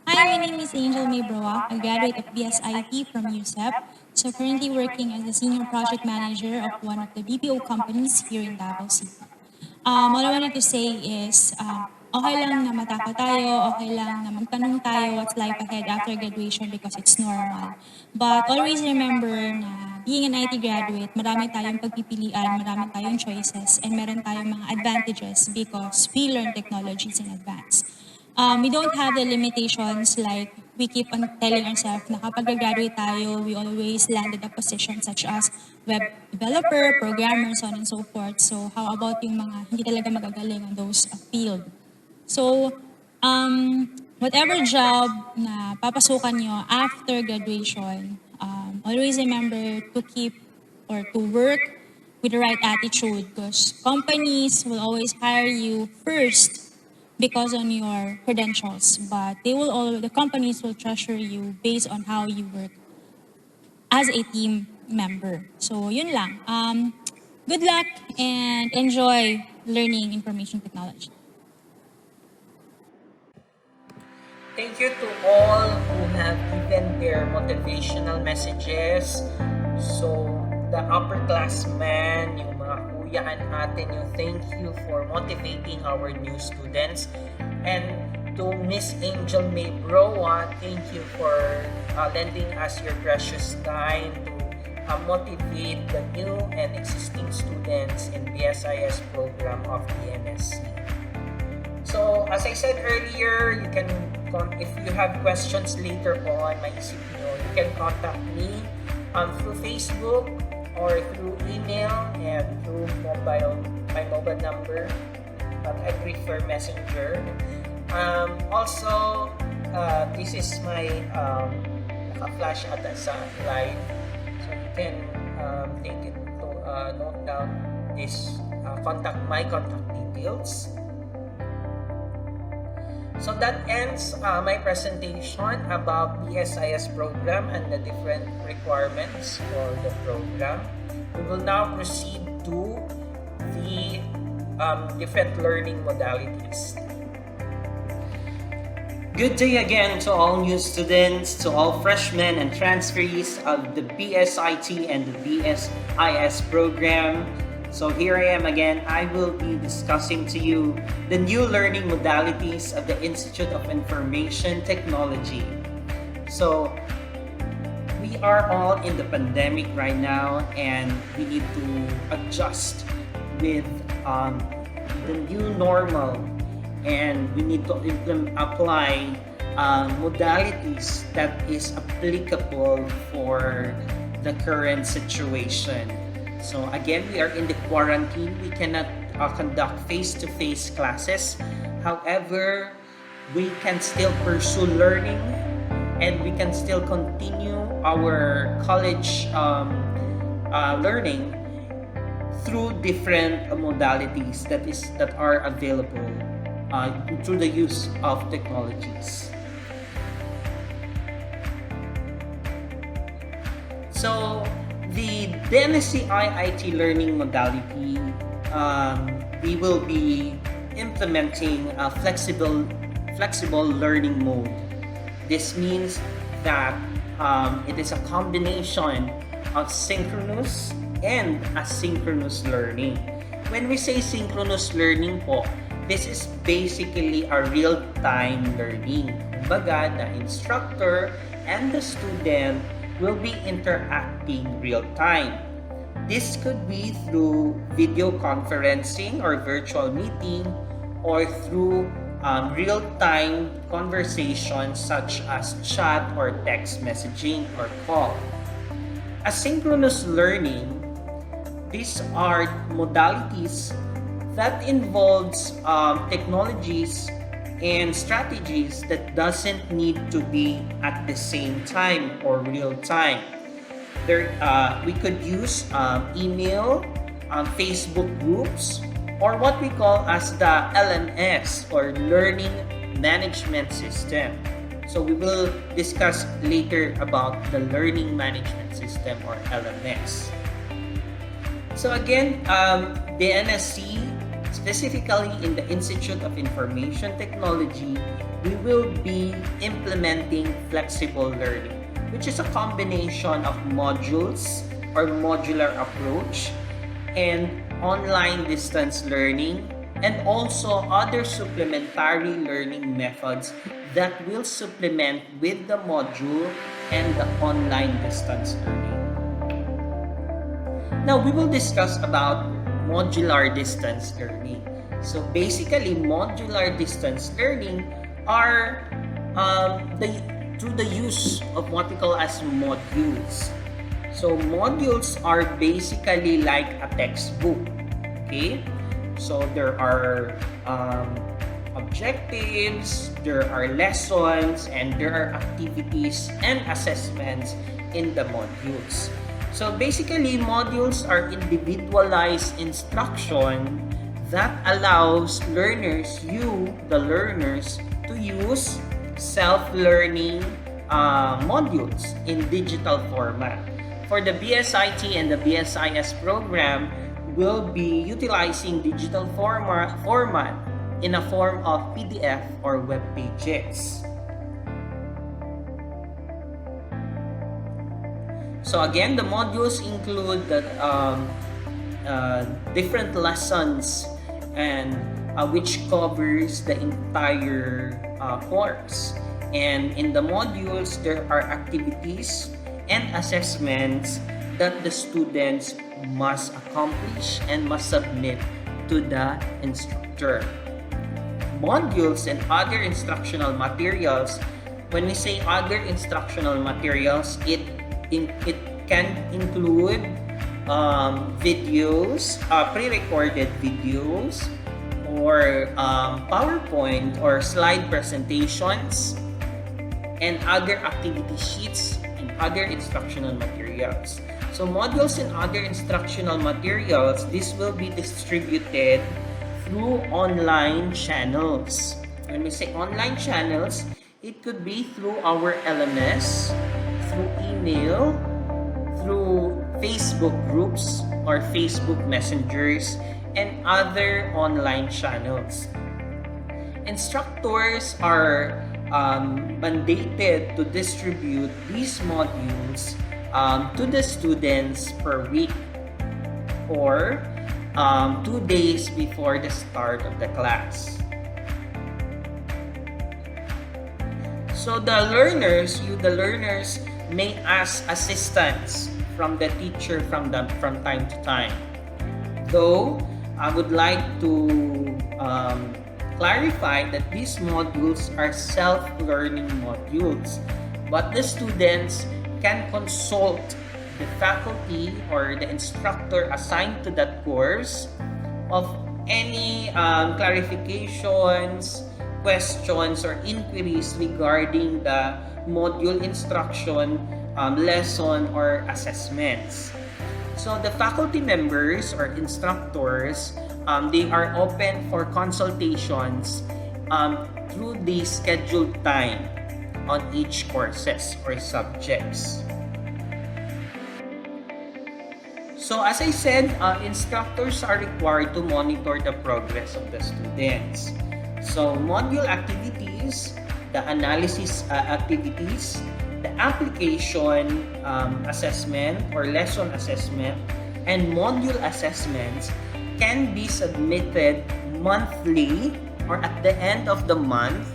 Hi, my name is Angel May Broa, a graduate of BSIT from USEP. So currently working as a senior project manager of one of the BPO companies here in Davao City. What I wanted to say is, okay lang na matakot tayo, okay lang na magtanong tayo what's life ahead after graduation because it's normal. But always remember na being an IT graduate, marami tayong pagpipilian, marami tayong choices, and meron tayong mga advantages because we learn technologies in advance. We don't have the limitations like we keep on telling ourselves na kapag graduate tayo, we always landed a position such as web developer, programmer, so on and so forth. So how about yung mga hindi talaga magagaling on those field? So, whatever job na papasukan nyo after graduation, always remember to keep or to work with the right attitude because companies will always hire you first because on your credentials, but the companies will treasure you based on how you work as a team member. So, yun lang. Good luck and enjoy learning information technology. Thank you to all who have given their motivational messages. So, the upperclassmen, yung mga kuya and ate nyo, thank you for motivating our new students. And to Miss Angel May Broa, thank you for lending us your precious time to motivate the new and existing students in BSIS program of DNSC. So, as I said earlier, you can, if you have questions later on, maisip nyo, you can contact me through Facebook or through email and through my mobile number. But I prefer Messenger. Also, this is my naka-flash ata sa live. So, you can take it to note down this my contact details. So that ends my presentation about BSIS program and the different requirements for the program. We will now proceed to the different learning modalities. Good day again to all new students, to all freshmen and transferees of the BSIT and the BSIS program. So here I am again. I will be discussing to you the new learning modalities of the Institute of Information Technology. So we are all in the pandemic right now and we need to adjust with the new normal, and we need to apply modalities that is applicable for the current situation. So again, we are in the quarantine. We cannot conduct face-to-face classes. However, we can still pursue learning and we can still continue our college learning through different modalities that are available through the use of technologies. So, the DNSC IIT learning modality, we will be implementing a flexible learning mode. This means that it is a combination of synchronous and asynchronous learning. When we say synchronous learning po, this is basically a real-time learning. Kumbaga, the instructor and the student will be interacting real time. This could be through video conferencing or virtual meeting or through real-time conversations such as chat or text messaging or call. Asynchronous learning, these are modalities that involves technologies and strategies that doesn't need to be at the same time or real time. We could use email, Facebook groups, or what we call as the LMS or Learning Management System. So we will discuss later about the Learning Management System or LMS. So again, the NSC, specifically in the Institute of Information Technology, we will be implementing flexible learning, which is a combination of modules or modular approach and online distance learning, and also other supplementary learning methods that will supplement with the module and the online distance learning. Now, we will discuss about modular distance learning. So basically, modular distance learning are through the use of what we call as modules. So modules are basically like a textbook. Okay, so there are objectives, there are lessons, and there are activities and assessments in the modules. So basically, modules are individualized instruction that allows learners, the learners, to use self-learning modules in digital format. For the BSIT and the BSIS program, will be utilizing digital format in a form of PDF or web pages. So again, the modules include the different lessons and which covers the entire course. And in the modules, there are activities and assessments that the students must accomplish and must submit to the instructor. Modules and other instructional materials, when we say other instructional materials, it can include videos, pre-recorded videos, or PowerPoint or slide presentations, and other activity sheets and other instructional materials. So modules and other instructional materials, this will be distributed through online channels. When we say online channels, it could be through our LMS, through email, through Facebook groups or Facebook messengers, and other online channels. Instructors are mandated to distribute these modules to the students per week or 2 days before the start of the class. So the learners may ask assistance from the teacher from time to time. Though I would like to clarify that these modules are self-learning modules, but the students can consult the faculty or the instructor assigned to that course of any clarifications, questions, or inquiries regarding the module instruction, lesson, or assessments. So the faculty members or instructors, they are open for consultations through the scheduled time on each courses or subjects. So as I said, instructors are required to monitor the progress of the students. So module activities, the analysis activities, the application assessment or lesson assessment, and module assessments can be submitted monthly or at the end of the month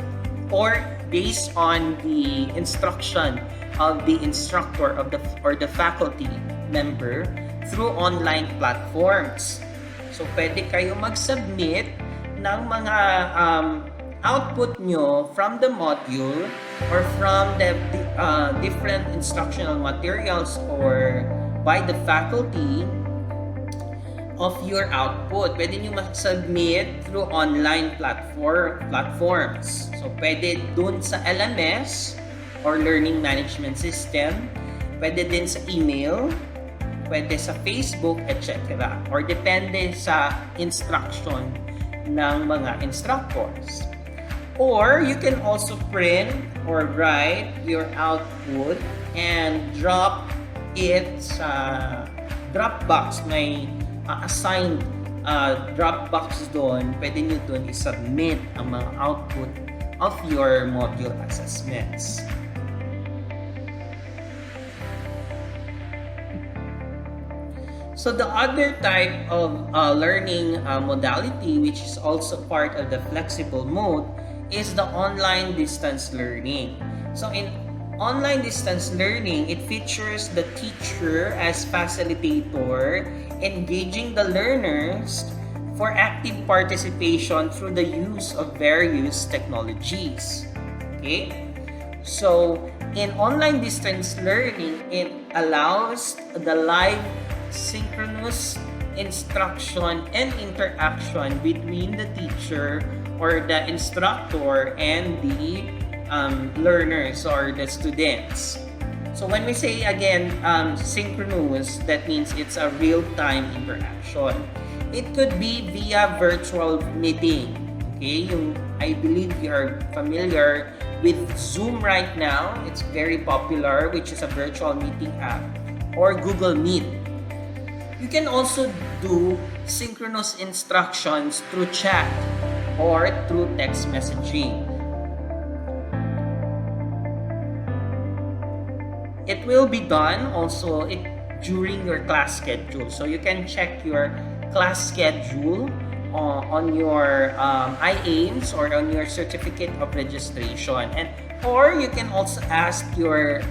or based on the instruction of the instructor or the faculty member through online platforms. So pwede kayo mag-submit ng mga output nyo from the module or from the different instructional materials or by the faculty of your output. Pwede nyo mag-submit through online platforms. So pwede dun sa LMS or Learning Management System, pwede din sa email, pwede sa Facebook, etc. Or depende sa instruction ng mga instructors. Or you can also print or write your output and drop it sa Dropbox. May assigned Dropbox doon. Pwede nyo doon i-submit ang mga output of your module assessments. So the other type of learning modality, which is also part of the flexible mode, is the online distance learning. So in online distance learning, it features the teacher as facilitator, engaging the learners for active participation through the use of various technologies. Okay? So, in online distance learning, it allows the live synchronous instruction and interaction between the teacher or the instructor and the learners or the students. So when we say again synchronous, that means it's a real-time interaction. It could be via virtual meeting. Okay, I believe you are familiar with Zoom right now. It's very popular, which is a virtual meeting app, or Google Meet. You can also do synchronous instructions through chat or through text messaging. It will be done also during your class schedule. So you can check your class schedule on your IAIMS or on your certificate of registration, or you can also ask your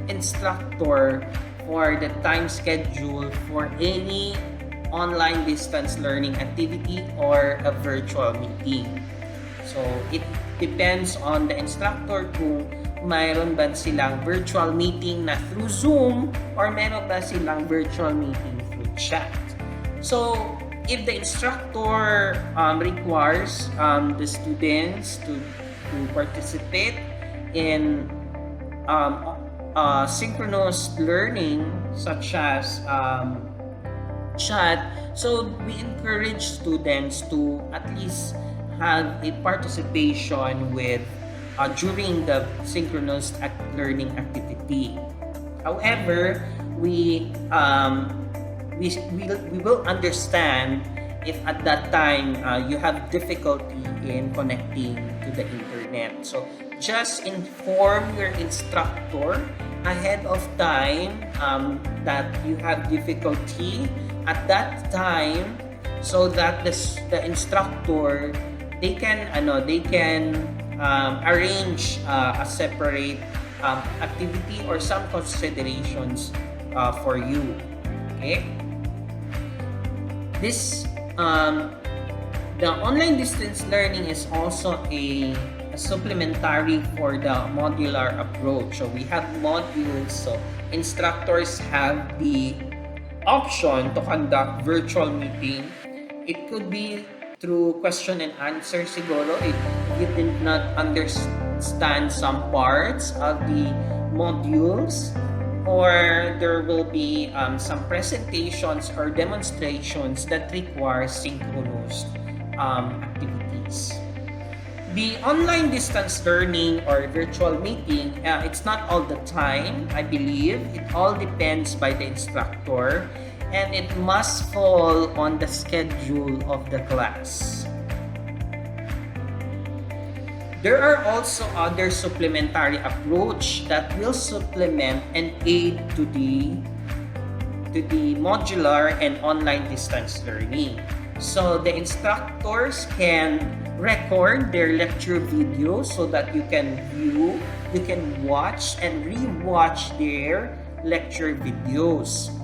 instructor for the time schedule for any online distance learning activity or a virtual meeting. So it depends on the instructor kung mayroon ba silang virtual meeting na through Zoom or mayroon ba silang virtual meeting through chat. So if the instructor requires the students to participate in synchronous learning such as chat, so we encourage students to at least have a participation with during the synchronous learning activity. However, we will understand if at that time you have difficulty in connecting to the internet. So just inform your instructor ahead of time that you have difficulty at that time, so that the instructor they can arrange a separate activity or some considerations for you. Okay, this the online distance learning is also a supplementary for the modular approach. So we have modules, so instructors have the option to conduct virtual meeting. It could be through question and answer siguro if you did not understand some parts of the modules, or there will be some presentations or demonstrations that require synchronous activities. The online distance learning or virtual meeting, it's not all the time, I believe. It all depends by the instructor, and it must fall on the schedule of the class. There are also other supplementary approach that will supplement and aid to the modular and online distance learning. So the instructors can record their lecture video so that you can view, you can watch and re-watch their lecture videos.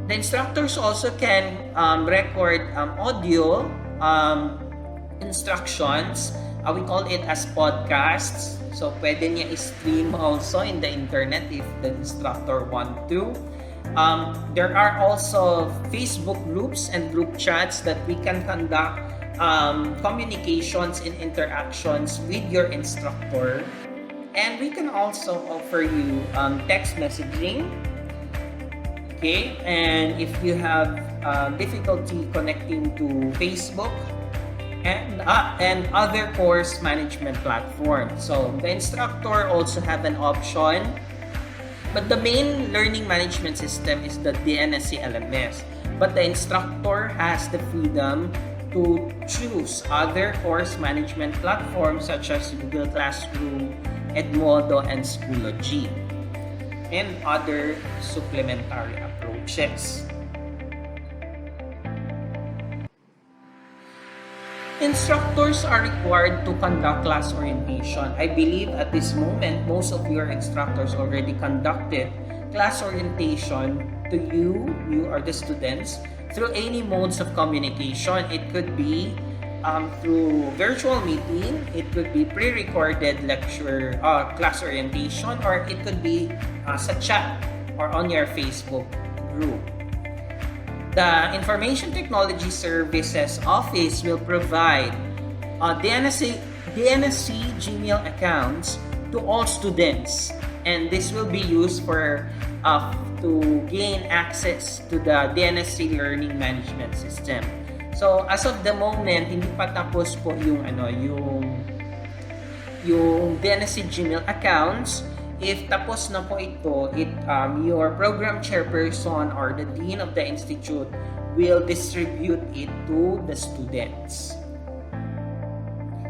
The instructors also can record audio instructions. We call it as podcasts. So pwede niya i-stream also in the internet if the instructor want to. There are also Facebook groups and group chats that we can conduct communications and interactions with your instructor. And we can also offer you text messaging. Okay, and if you have difficulty connecting to Facebook and other course management platforms, so the instructor also have an option. But the main learning management system is the DNSC LMS. But the instructor has the freedom to choose other course management platforms such as Google Classroom, Edmodo, and Schoology, and other supplementary approaches. Instructors are required to conduct class orientation. I believe at this moment, most of your instructors already conducted class orientation to you are the students, through any modes of communication. It could be through virtual meeting, it could be pre-recorded lecture, class orientation, or it could be sa chat or on your Facebook group. The Information Technology Services Office will provide DNSC Gmail accounts to all students, and this will be used for to gain access to the DNSC Learning Management System. So as of the moment, hindi pa tapos po yung DNSC Gmail accounts. If tapos na po ito, your program chairperson or the dean of the institute will distribute it to the students.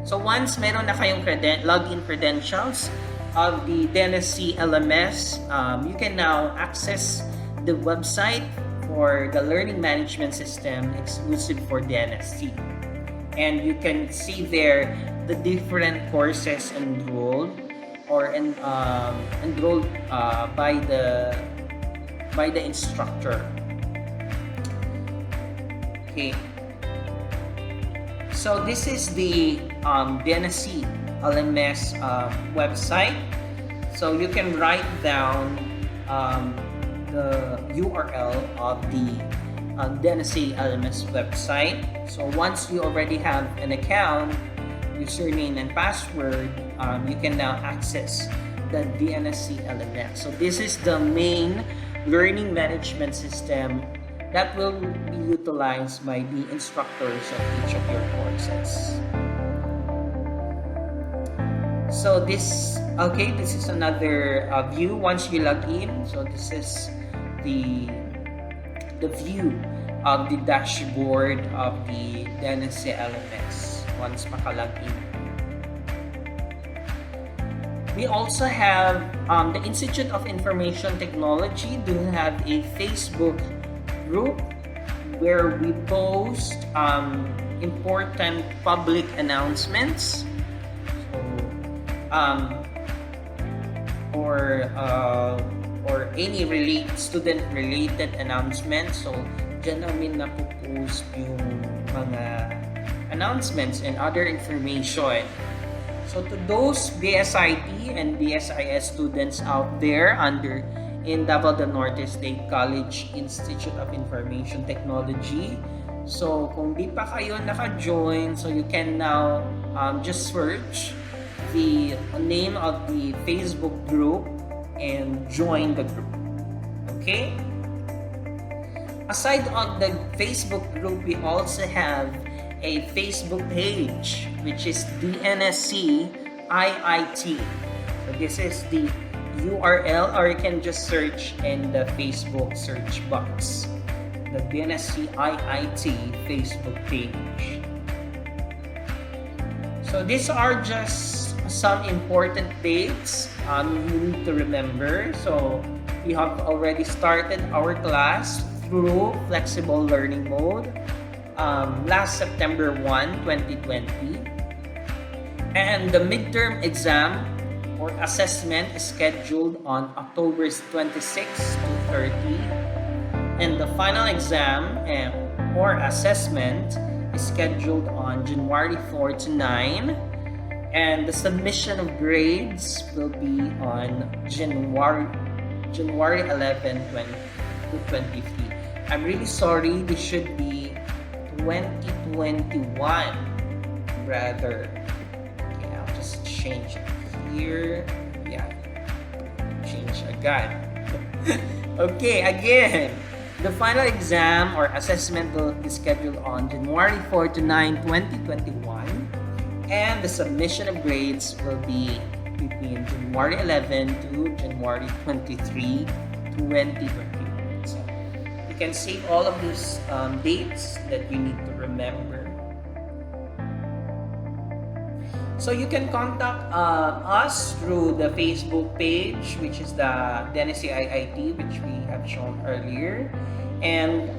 So once meron na kayong login credentials of the DNSC LMS, you can now access the website for the learning management system exclusive for DNSC. And you can see there the different courses enrolled or enrolled by the instructor. Okay. So this is the DNSC LMS website. So you can write down the URL of the DNSC LMS website. So once you already have an account, username and password, you can now access the DNSC LMS. So this is the main learning management system that will be utilized by the instructors of each of your courses. So this is another view once you log in. So this is the view of the dashboard of the DNSC LMS once makalog in. We also have the Institute of Information Technology do have a Facebook group where we post important public announcements. Or any student-related announcements. So, dyan namin napopost yung mga announcements and other information. So, to those BSIT and BSIS students out there in Davao del Norte State College Institute of Information Technology, so kung di pa kayo naka-join, so you can now just search the name of the Facebook group and join the group. Okay? Aside on the Facebook group, we also have a Facebook page which is DNSC IIT. So this is the URL, or you can just search in the Facebook search box, the DNSC IIT Facebook page. So these are just some important dates you need to remember. So we have already started our class through flexible learning mode last September 1, 2020. And the midterm exam or assessment is scheduled on October 26 to 30. And the final exam or assessment is scheduled on January 4 to 9. And the submission of grades will be on January 11, 2023. I'm really sorry, this should be 2021 rather. Okay, I'll just change it here. Yeah, change agad. Okay, again, the final exam or assessment will be scheduled on January 4 to 9, 2021. And the submission of grades will be between January 11 to January 23, 2021. So you can save all of these dates that you need to remember. So you can contact us through the Facebook page, which is the DNSC IIT, which we have shown earlier. And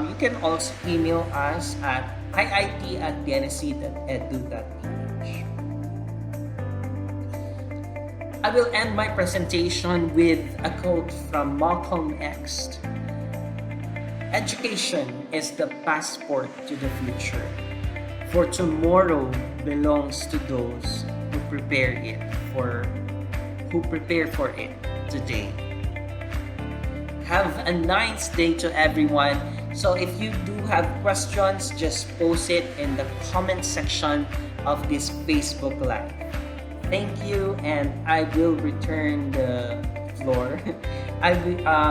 you can also email us at iit@dnsc.edu.ph. I will end my presentation with a quote from Malcolm X. Education is the passport to the future. For tomorrow belongs to those who prepare for it today. Have a nice day to everyone. So if you do have questions, just post it in the comment section of this Facebook Live. Thank you, and I will return the floor.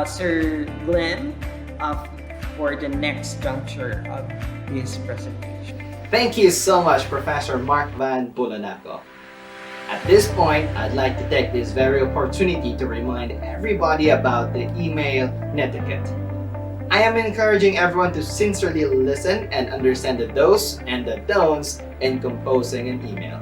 Sir Glenn, for the next juncture of this presentation. Thank you so much, Professor Mark Van Bulanaco. At this point, I'd like to take this very opportunity to remind everybody about the email netiquette. I am encouraging everyone to sincerely listen and understand the do's and the don'ts in composing an email.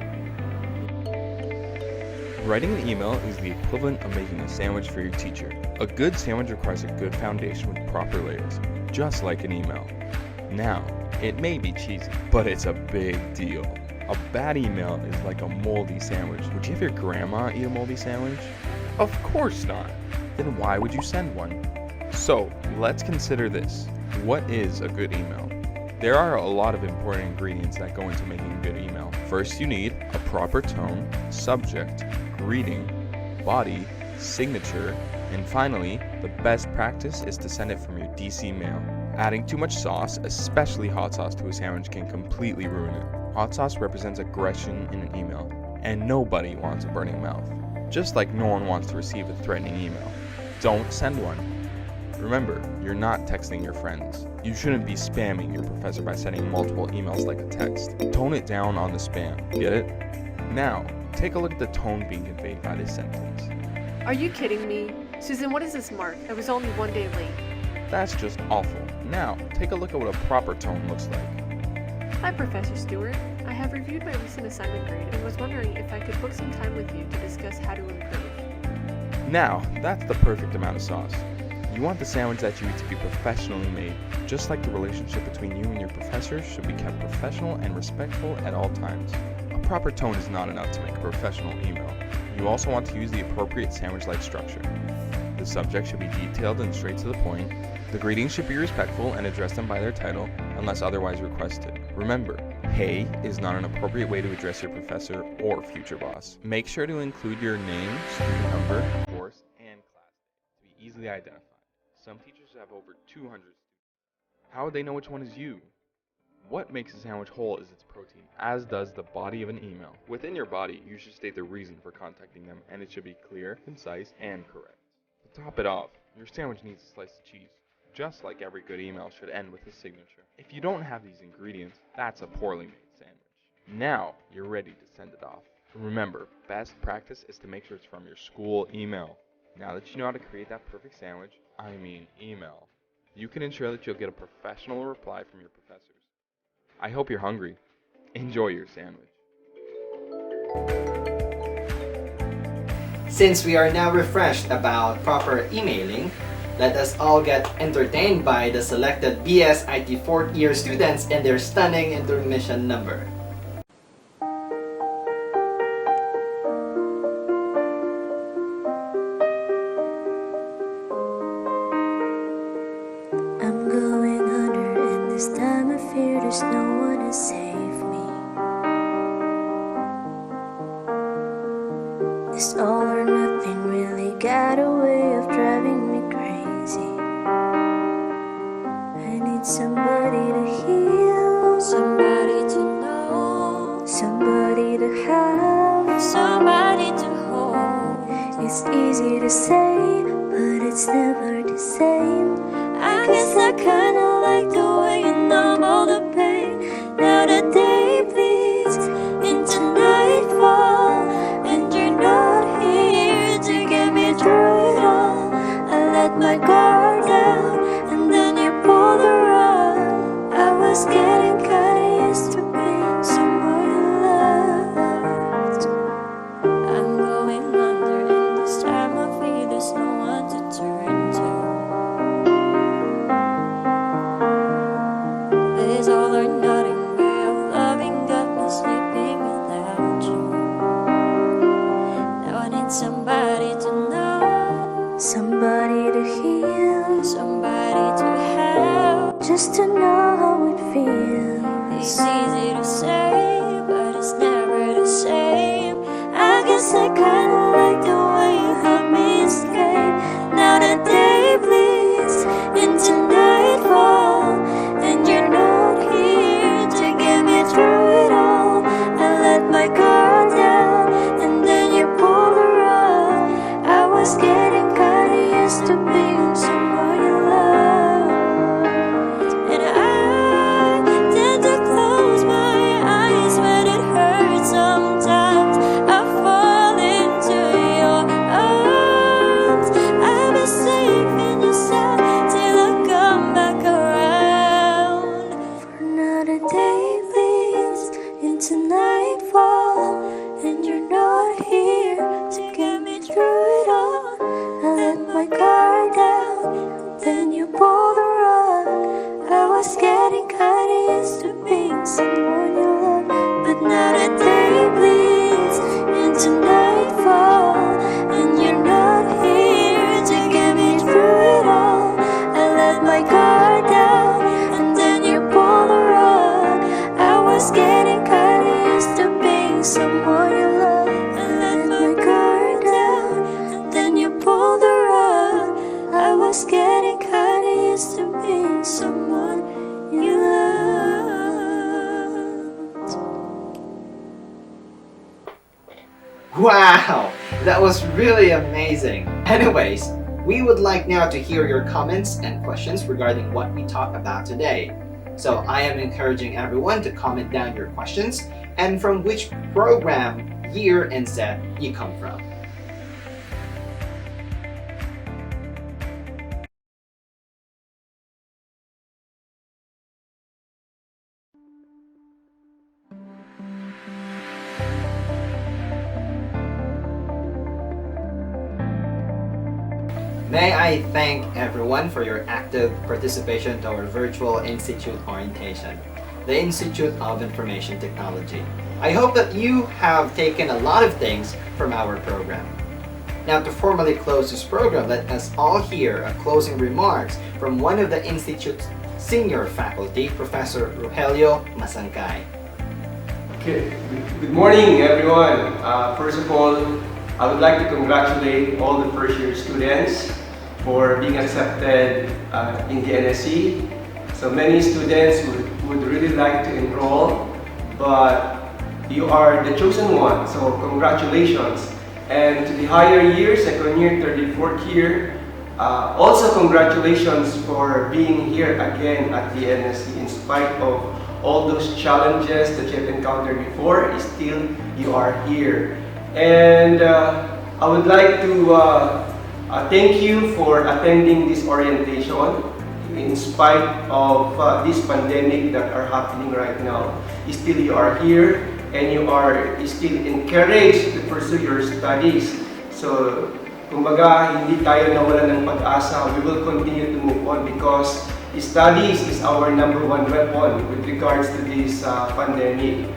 Writing an email is the equivalent of making a sandwich for your teacher. A good sandwich requires a good foundation with proper layers, just like an email. Now, it may be cheesy, but it's a big deal. A bad email is like a moldy sandwich. Would you have your grandma eat a moldy sandwich? Of course not. Then why would you send one? So, let's consider this. What is a good email? There are a lot of important ingredients that go into making a good email. First, you need a proper tone, subject, greeting, body, signature, and finally, the best practice is to send it from your DC mail. Adding too much sauce, especially hot sauce, to a sandwich can completely ruin it. Hot sauce represents aggression in an email, and nobody wants a burning mouth. Just like no one wants to receive a threatening email. Don't send one. Remember, you're not texting your friends. You shouldn't be spamming your professor by sending multiple emails like a text. Tone it down on the spam, get it? Now, take a look at the tone being conveyed by this sentence. Are you kidding me? Susan, what does this mark? I was only 1 day late. That's just awful. Now, take a look at what a proper tone looks like. Hi, Professor Stewart. I have reviewed my recent assignment grade and was wondering if I could book some time with you to discuss how to improve. Now, that's the perfect amount of sauce. You want the sandwich that you eat to be professionally made, just like the relationship between you and your professor should be kept professional and respectful at all times. A proper tone is not enough to make a professional email. You also want to use the appropriate sandwich-like structure. The subject should be detailed and straight to the point. The greetings should be respectful and address them by their title, unless otherwise requested. Remember, hey is not an appropriate way to address your professor or future boss. Make sure to include your name, student number, course, and class to be easily identified. Some teachers have over 200 students. How would they know which one is you? What makes a sandwich whole is its protein, as does the body of an email. Within your body, you should state the reason for contacting them, and it should be clear, concise, and correct. To top it off, your sandwich needs a slice of cheese, just like every good email should end with a signature. If you don't have these ingredients, that's a poorly made sandwich. Now, you're ready to send it off. Remember, best practice is to make sure it's from your school email. Now that you know how to create that perfect sandwich, email, you can ensure that you'll get a professional reply from your professors. I hope you're hungry. Enjoy your sandwich. Since we are now refreshed about proper emailing, let us all get entertained by the selected BSIT 4th year students and their stunning intermission number. I'm going under, and this time I fear there's no one to save me. This all or nothing really got a way of driving me crazy. I need somebody to heal, somebody to know, somebody to have, somebody to hold. It's easy to say, but it's never the same. I guess I kinda like the way you numb all the pain. Now the day bleeds into nightfall, and you're not here to get me through it all. I let my guard down, and then you pulled the rug. I was getting kinda used to being someone loved. I'm going under, and this time I feel there's no one to turn to. This all or nothing way of loving got me sleeping without you. Now I need somebody to know, somebody to heal, somebody to have. It's easy to say, but it's never the same. I guess I kinda like the way you help me escape. Now the day bleeds into nightfall, and you're not here to get me through it all. I let my guard down, and then you pulled the rug. I was getting kinda used to being someone you loved, and I tend to close my eyes when it hurts. Sometimes I fall into your arms. I'll be safe in your side till I come back around. For now the day bleeds into nightfall, and you're not here to get me through it all. I let my guard down, then you pull the rug. I was getting kinda used to being someone you love, but now the day bleeds into nightfall, and you're not here to get me through it all. I let my guard down, and then you pull the rug. I was getting kinda used to being someone you love. I let my guard down, and then you pull the rug. I was getting kinda used to being someone you loved. Wow, that was really amazing. Anyways, we would like now to hear your comments and questions regarding what we talked about today. So I am encouraging everyone to comment down your questions and from which program, year, and set you come from. May I thank everyone for your active participation to our virtual institute orientation, the Institute of Information Technology. I hope that you have taken a lot of things from our program. Now, to formally close this program, let us all hear a closing remarks from one of the Institute's senior faculty, Professor Rogelio Masangkay. Okay, good morning everyone. First of all, I would like to congratulate all the first year students for being accepted in DNSC. So many students would really like to enroll, but you are the chosen one, so congratulations. And to the higher years, second year, third year, fourth year, also congratulations for being here again at DNSC in spite of all those challenges that you have encountered before. Still, you are here. And I would like to thank you for attending this orientation in spite of this pandemic that are happening right now. Still, you are here and you are still encouraged to pursue your studies. So, kumbaga, hindi tayo nawalan ng pag-asa. We will continue to move on because studies is our number one weapon with regards to this pandemic.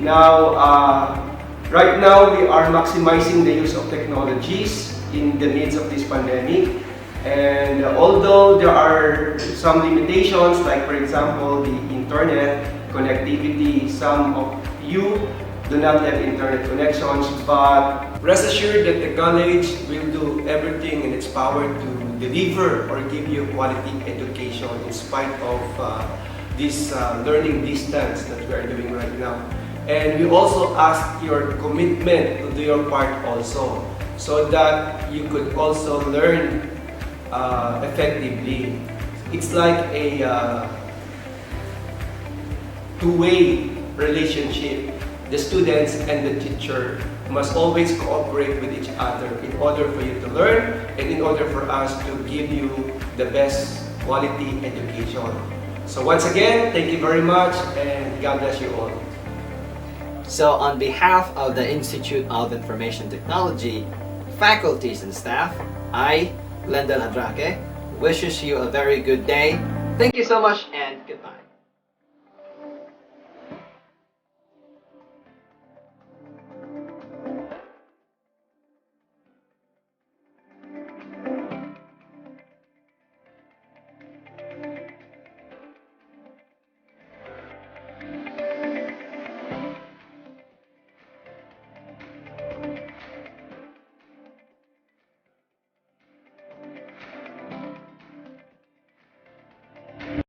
Now, right now, we are maximizing the use of technologies in the midst of this pandemic. And although there are some limitations, like for example, the internet connectivity, some of you do not have internet connections, but rest assured that the college will do everything in its power to deliver or give you quality education in spite of this learning distance that we are doing right now. And we also ask your commitment to do your part also, so that you could also learn effectively. It's like a two-way relationship. The students and the teacher must always cooperate with each other in order for you to learn and in order for us to give you the best quality education. So once again, thank you very much and God bless you all. So on behalf of the Institute of Information Technology, faculties and staff, I, Glendon Adraque, wishes you a very good day. Thank you so much and goodbye.